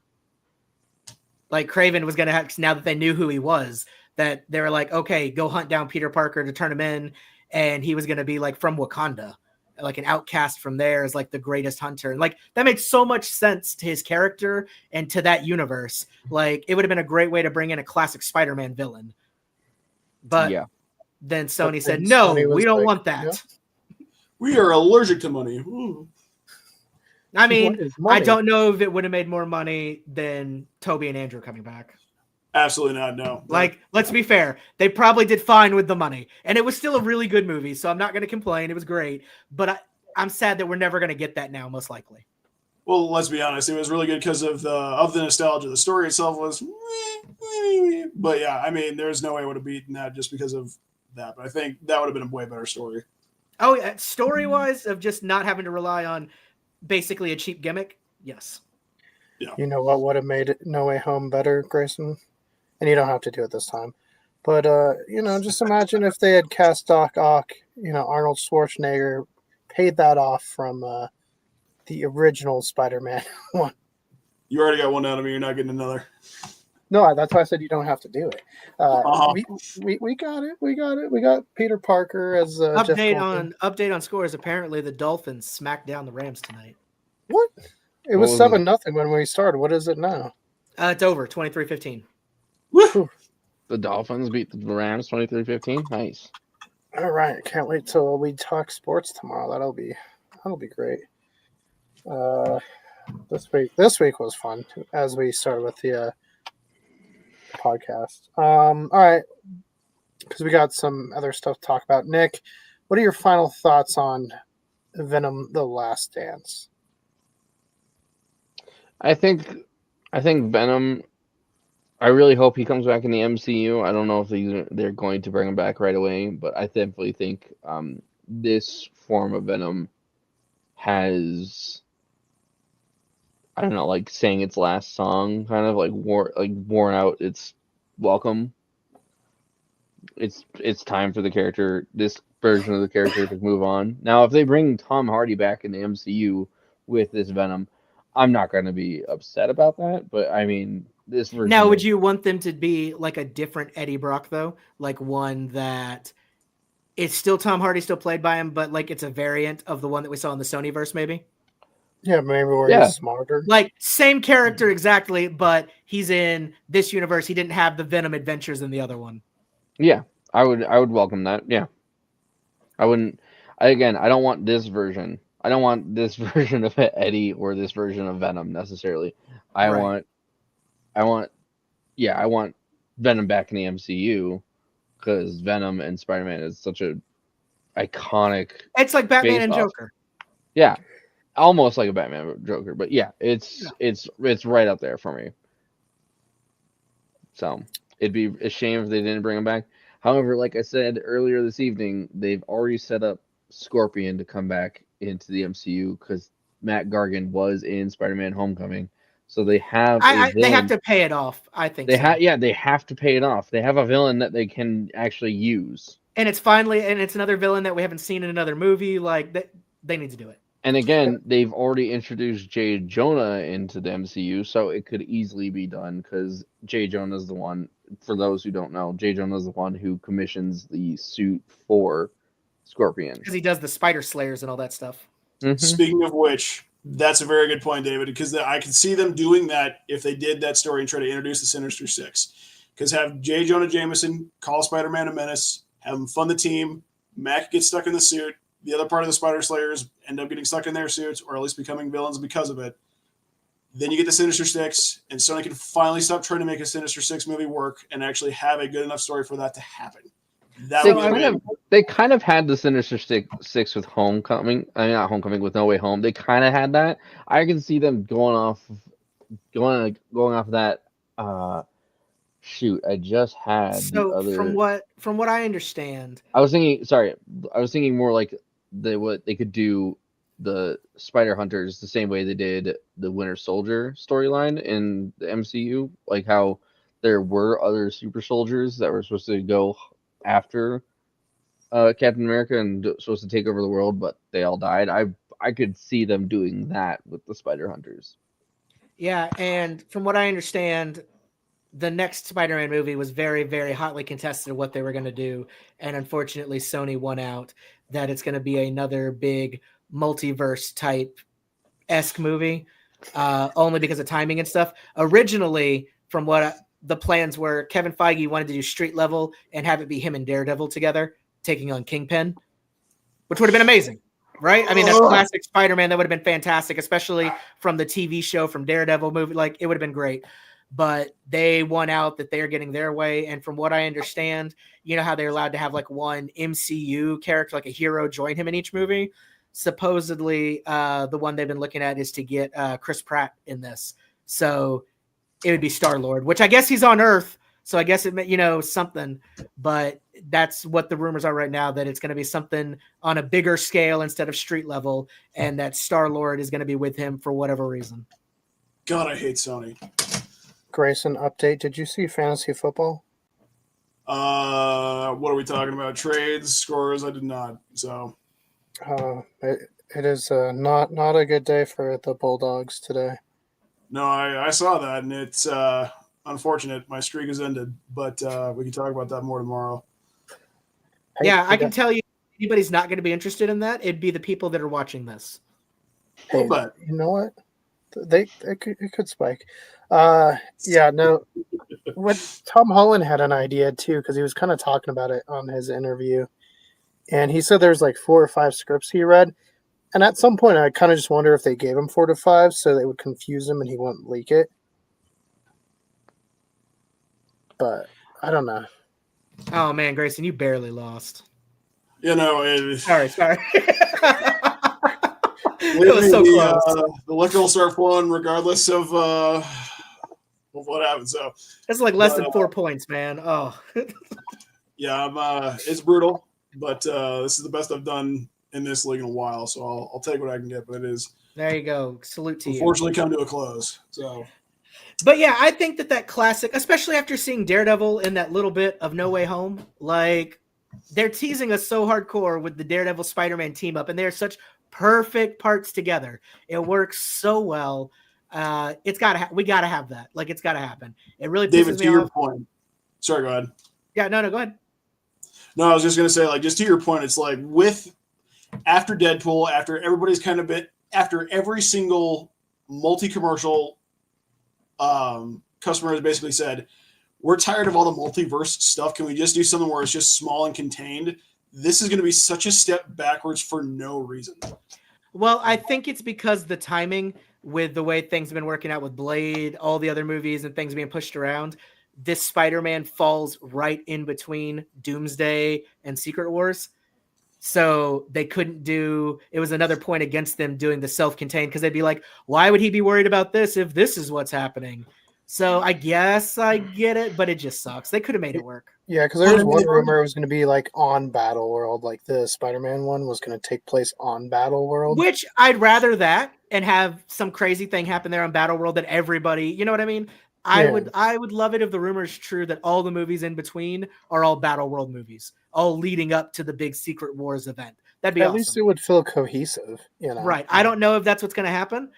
Like, Craven was going to have, now that they knew who he was, that they were like, okay, go hunt down Peter Parker to turn him in. And he was going to be like from Wakanda, like an outcast from there, as like the greatest hunter. And like, that made so much sense to his character and to that universe. Like, it would have been a great way to bring in a classic Spider-Man villain. But then Sony said, no, we don't want that. Yeah. We are allergic to money. Ooh. I mean, I don't know if it would have made more money than Toby and Andrew coming back. Absolutely not, no. Like, let's be fair. They probably did fine with the money. And it was still a really good movie, so I'm not going to complain. It was great. But I'm sad that we're never going to get that now, most likely. Well, let's be honest. It was really good because of the nostalgia. The story itself was... But yeah, I mean, there's no way I would have beaten that just because of that. But I think that would have been a way better story. Oh, yeah. Story-wise, of just not having to rely on basically a cheap gimmick, yes. Yeah. You know what would have made No Way Home better, Grayson? And you don't have to do it this time. But, just imagine if they had cast Doc Ock, Arnold Schwarzenegger, paid that off from the original Spider-Man one. You already got one out of me. You're not getting another. No, that's why I said you don't have to do it. We got it. We got it. We got Peter Parker as update on scores. Apparently, the Dolphins smacked down the Rams tonight. What? It was 7-0 when we started. What is it now? It's over, 23-15. Woo! The Dolphins beat the Rams 23-15. Nice. All right, can't wait till we talk sports tomorrow. That'll be great. This week was fun as we started with the podcast. All right, because we got some other stuff to talk about. Nick, what are your final thoughts on Venom: The Last Dance? I think Venom. I really hope he comes back in the MCU. I don't know if they're going to bring him back right away, but I definitely think this form of Venom has, I don't know, like sang its last song, kind of like worn out its welcome. It's time for this version of the character to move on. Now, if they bring Tom Hardy back in the MCU with this Venom, I'm not going to be upset about that, but I mean, this version. Now, would you want them to be like a different Eddie Brock, though? Like one that it's still Tom Hardy, still played by him, but like it's a variant of the one that we saw in the Sonyverse, maybe? Yeah, maybe where he's smarter. Like, same character exactly, but he's in this universe. He didn't have the Venom adventures in the other one. Yeah, I would welcome that. Yeah. I wouldn't. I don't want this version. I don't want this version of Eddie or this version of Venom necessarily. I want Venom back in the MCU because Venom and Spider-Man is such a iconic. It's like Batman and Joker. Yeah, almost like a Batman and Joker, but yeah, it's right up there for me. So it'd be a shame if they didn't bring him back. However, like I said earlier this evening, they've already set up Scorpion to come back into the MCU because Matt Gargan was in Spider-Man: Homecoming. So they have they have to pay it off. I think they so. they have to pay it off. They have a villain that they can actually use. And it's another villain that we haven't seen in another movie. Like they need to do it. And again, they've already introduced J. Jonah into the MCU, so it could easily be done because J. Jonah is the one. For those who don't know, J. Jonah is the one who commissions the suit for Scorpion because he does the Spider Slayers and all that stuff. Mm-hmm. Speaking of which, that's a very good point, David, because I could see them doing that if they did that story and try to introduce the Sinister Six. Because have J. Jonah Jameson call Spider-Man a menace, have him fund the team, Mac gets stuck in the suit, the other part of the Spider Slayers end up getting stuck in their suits, or at least becoming villains because of it. Then you get the Sinister Six, and Sony can finally stop trying to make a Sinister Six movie work and actually have a good enough story for that to happen. They kind of had the Sinister Six with Homecoming. I mean, not Homecoming, with No Way Home. They kind of had that. I can see them going off that. Shoot, I just had from what I understand, I was thinking more like what they could do the Spider Hunters the same way they did the Winter Soldier storyline in the MCU, like how there were other super soldiers that were supposed to go after Captain America and supposed to take over the world, but they all died. I could see them doing that with the Spider Hunters. Yeah, and from what I understand, the next Spider-Man movie was very, very hotly contested what they were going to do, and unfortunately Sony won out. That it's going to be another big multiverse type esque movie, only because of timing and stuff. Originally, from what the plans were, Kevin Feige wanted to do street level and have it be him and Daredevil together taking on Kingpin, which would have been amazing, right? I mean, that's classic Spider-Man. That would have been fantastic, especially from the TV show, from Daredevil movie. Like, it would have been great. But they won out that they're getting their way. And from what I understand, you know how they're allowed to have like one MCU character, like a hero, join him in each movie? Supposedly, the one they've been looking at is to get Chris Pratt in this. So it would be Star-Lord, which I guess he's on Earth. So I guess it meant, something. But that's what the rumors are right now, that it's going to be something on a bigger scale instead of street level, and that Star-Lord is going to be with him for whatever reason. God, I hate Sony. Grayson, update. Did you see fantasy football? What are we talking about? Trades, scores? I did not. So, it is not a good day for the Bulldogs today. No, I saw that, and it's unfortunate. My streak has ended, but we can talk about that more tomorrow. Yeah, I can tell you, if anybody's not going to be interested in that, it'd be the people that are watching this. Hey, but you know what? It could spike. Yeah, no. What Tom Holland had an idea too, because he was kind of talking about it on his interview, and he said there's like 4 or 5 scripts he read, and at some point I kind of just wonder if they gave him 4 to 5 so they would confuse him and he wouldn't leak it. But I don't know. Oh man, Grayson, you barely lost. Sorry. It was so close. The liquor will start flowing regardless of what happens. So it's like less than 4 points, man. Oh, yeah, it's brutal, but this is the best I've done in this league in a while. So I'll take what I can get. But it is, there you go. Salute to you. Unfortunately, come to a close. So, but yeah, I think that classic, especially after seeing Daredevil in that little bit of No Way Home, like they're teasing us so hardcore with the Daredevil Spider-Man team up, and they're such perfect parts together. It works so well. We gotta have that. Like, it's gotta happen. It really pisses David, me to your off. point. Sorry, go ahead. Yeah, no, go ahead. No, I was just gonna say, like, just to your point, it's like after Deadpool, after everybody's kind of after every single multi-commercial customer has basically said, we're tired of all the multiverse stuff. Can we just do something where it's just small and contained? This is going to be such a step backwards for no reason. Well, I think it's because the timing with the way things have been working out with Blade, all the other movies and things being pushed around, this Spider-Man falls right in between Doomsday and Secret Wars. So they couldn't it was another point against them doing the self-contained, because they'd be like, why would he be worried about this if this is what's happening? So I guess I get it, but it just sucks. They could have made it work. Yeah, because there was one rumor it was going to be like on Battle World, like the Spider-Man one was going to take place on Battle World. Which I'd rather that and have some crazy thing happen there on Battle World that everybody, you know what I mean? I would love it if the rumor is true that all the movies in between are all Battle World movies, all leading up to the big Secret Wars event. That'd be At awesome. least it would feel cohesive, you know. Right. I don't know if that's what's going to happen,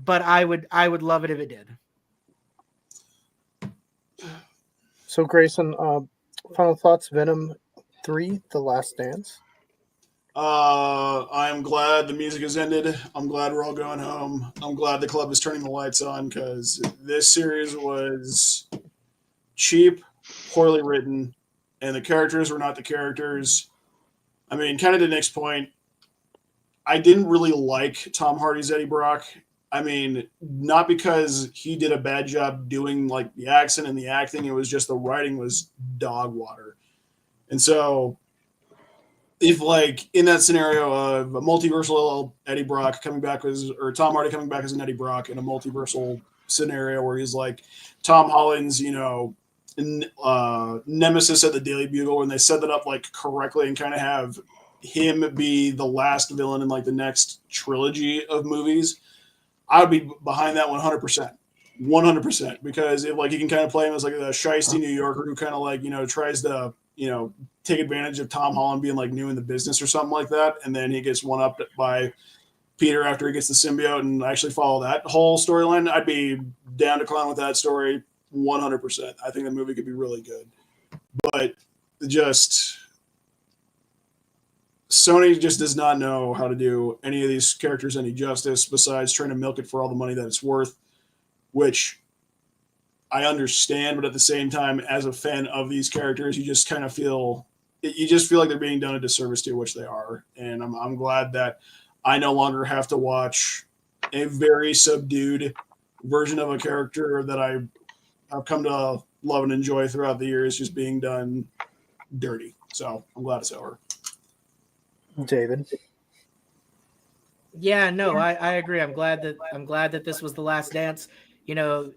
but I would love it if it did. So Grayson, final thoughts, Venom 3, The Last Dance? I'm glad the music has ended. I'm glad we're all going home. I'm glad the club is turning the lights on because this series was cheap, poorly written, and the characters were not the characters. I mean, kind of to Nick's point, I didn't really like Tom Hardy's Eddie Brock. I mean, not because he did a bad job doing like the accent and the acting. It was just the writing was dog water. And so if like in that scenario of a multiversal Eddie Brock coming back as, or Tom Hardy coming back as an Eddie Brock in a multiversal scenario where he's like Tom Holland's, you know, nemesis at the Daily Bugle, and they set that up like correctly and kind of have him be the last villain in like the next trilogy of movies, I would be behind that 100%. 100%. Because if like he can kind of play him as like a shisty New Yorker who kind of like, you know, tries to, you know, take advantage of Tom Holland being like new in the business or something like that. And then he gets one up by Peter after he gets the symbiote and actually follow that whole storyline. I'd be down to clown with that story 100%. I think the movie could be really good. But just Sony just does not know how to do any of these characters any justice besides trying to milk it for all the money that it's worth, which I understand, but at the same time, as a fan of these characters, you just kind of feel like they're being done a disservice to, which they are. And I'm glad that I no longer have to watch a very subdued version of a character that I've come to love and enjoy throughout the years just being done dirty. So I'm glad it's over. David? Yeah, no, I agree. I'm glad that this was The Last Dance. You know,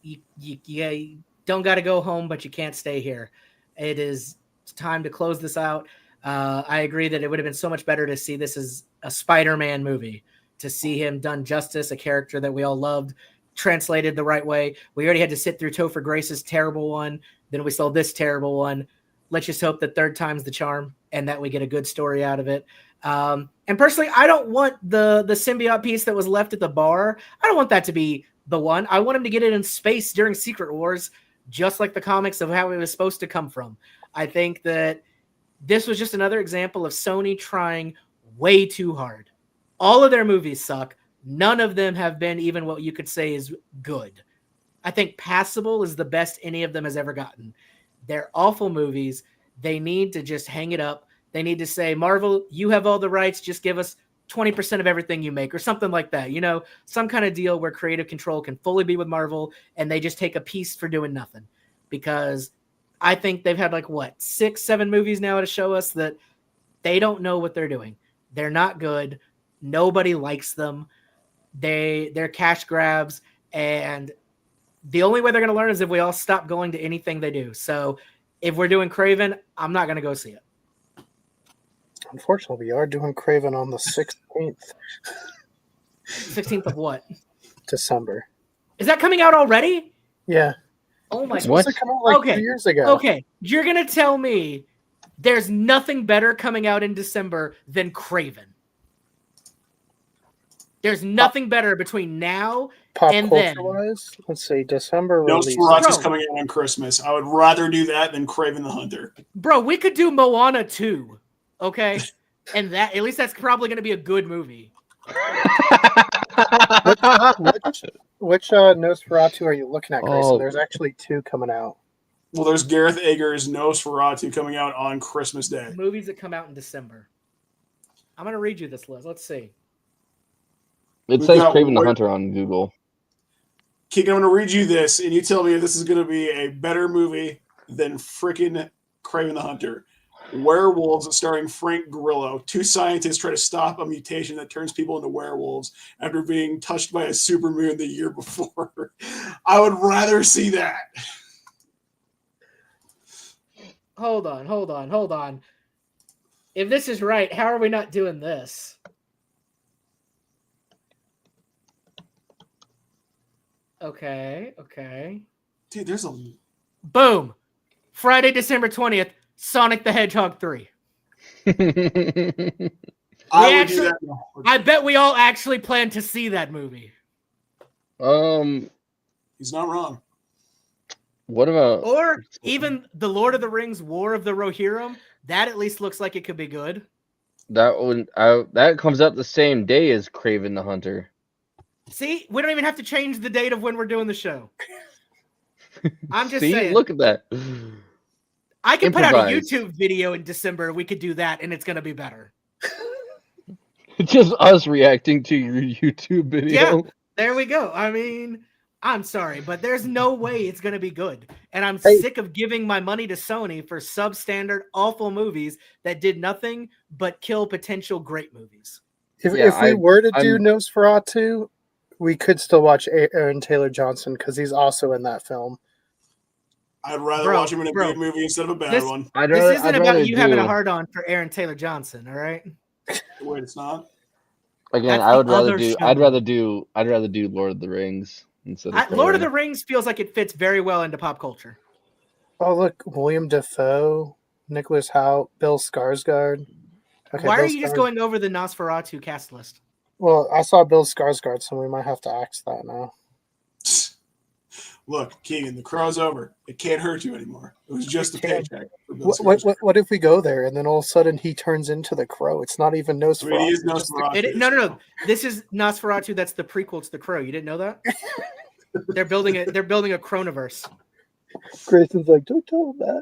you don't got to go home, but you can't stay here. It is time to close this out. I agree that it would have been so much better to see this as a Spider-Man movie, to see him done justice, a character that we all loved, translated the right way. We already had to sit through Topher Grace's terrible one. Then we saw this terrible one. Let's just hope that third time's the charm and that we get a good story out of it. And personally, I don't want the symbiote piece that was left at the bar. I don't want that to be the one. I want him to get it in space during Secret Wars, just like the comics of how it was supposed to come from. I think that this was just another example of Sony trying way too hard. All of their movies suck. None of them have been even what you could say is good. I think passable is the best any of them has ever gotten. They're awful movies. They need to just hang it up. They need to say, Marvel, you have all the rights. Just give us 20% of everything you make or something like that. You know, some kind of deal where creative control can fully be with Marvel and they just take a piece for doing nothing. Because I think they've had like, 6, 7 movies now to show us that they don't know what they're doing. They're not good. Nobody likes them. They're cash grabs. And the only way they're going to learn is if we all stop going to anything they do. So if we're doing Kraven, I'm not going to go see it. Unfortunately, we are doing Kraven on the 16th. 16th of what? December. Is that coming out already? Yeah. Oh my God. What? It come out like 2 years ago. Okay. You're going to tell me there's nothing better coming out in December than Kraven. There's nothing better between now Pop and culture then. wise, let's see, December release. Nosferatu's coming out on Christmas. I would rather do that than Kraven the Hunter. Bro, we could do Moana 2, okay? And that, at least that's probably going to be a good movie. Which Nosferatu are you looking at, Grayson? Oh. There's actually 2 coming out. Well, there's Gareth Eggers' Nosferatu coming out on Christmas Day. Movies that come out in December. I'm going to read you this list. Let's see. It says Kraven the Hunter on Google. Keegan, I'm going to read you this, and you tell me if this is going to be a better movie than freaking Kraven the Hunter. Werewolves starring Frank Grillo. Two scientists try to stop a mutation that turns people into werewolves after being touched by a supermoon the year before. I would rather see that. Hold on. If this is right, how are we not doing this? Okay. Dude, there's a... Boom. Friday, December 20th, Sonic the Hedgehog 3. I bet we all actually plan to see that movie. He's not wrong. What about... Or even the Lord of the Rings War of the Rohirrim? That at least looks like it could be good. That comes out the same day as Kraven the Hunter. See, we don't even have to change the date of when we're doing the show. I'm just See, saying. look at that. I can put out a Improvise. YouTube video in December. We could do that, and it's going to be better. Just us reacting to your YouTube video. Yeah, there we go. I mean, I'm sorry, but there's no way it's going to be good. And I'm sick of giving my money to Sony for substandard, awful movies that did nothing but kill potential great movies. If we were to do Nosferatu, we could still watch Aaron Taylor Johnson because he's also in that film. I'd rather watch him in a good movie instead of a bad one. This isn't about you having a hard-on for Aaron Taylor Johnson, all right? Wait, it's not? Again, I'd rather do Lord of the Rings instead of Lord of the Rings feels like it fits very well into pop culture. Oh, look, William Dafoe, Nicholas Hoult, Bill Skarsgård. Okay, why are you just going over the Nosferatu cast list? Well, I saw Bill Skarsgård, so we might have to axe that now. Look, Keegan, the crow's over. It can't hurt you anymore. It was just a paycheck. What if we go there and then all of a sudden he turns into the crow? It's not even Nosferatu. I mean, he is Nosferatu. No. This is Nosferatu. That's the prequel to the Crow. You didn't know that? They're building a Crowniverse. Grayson's like, don't tell him that.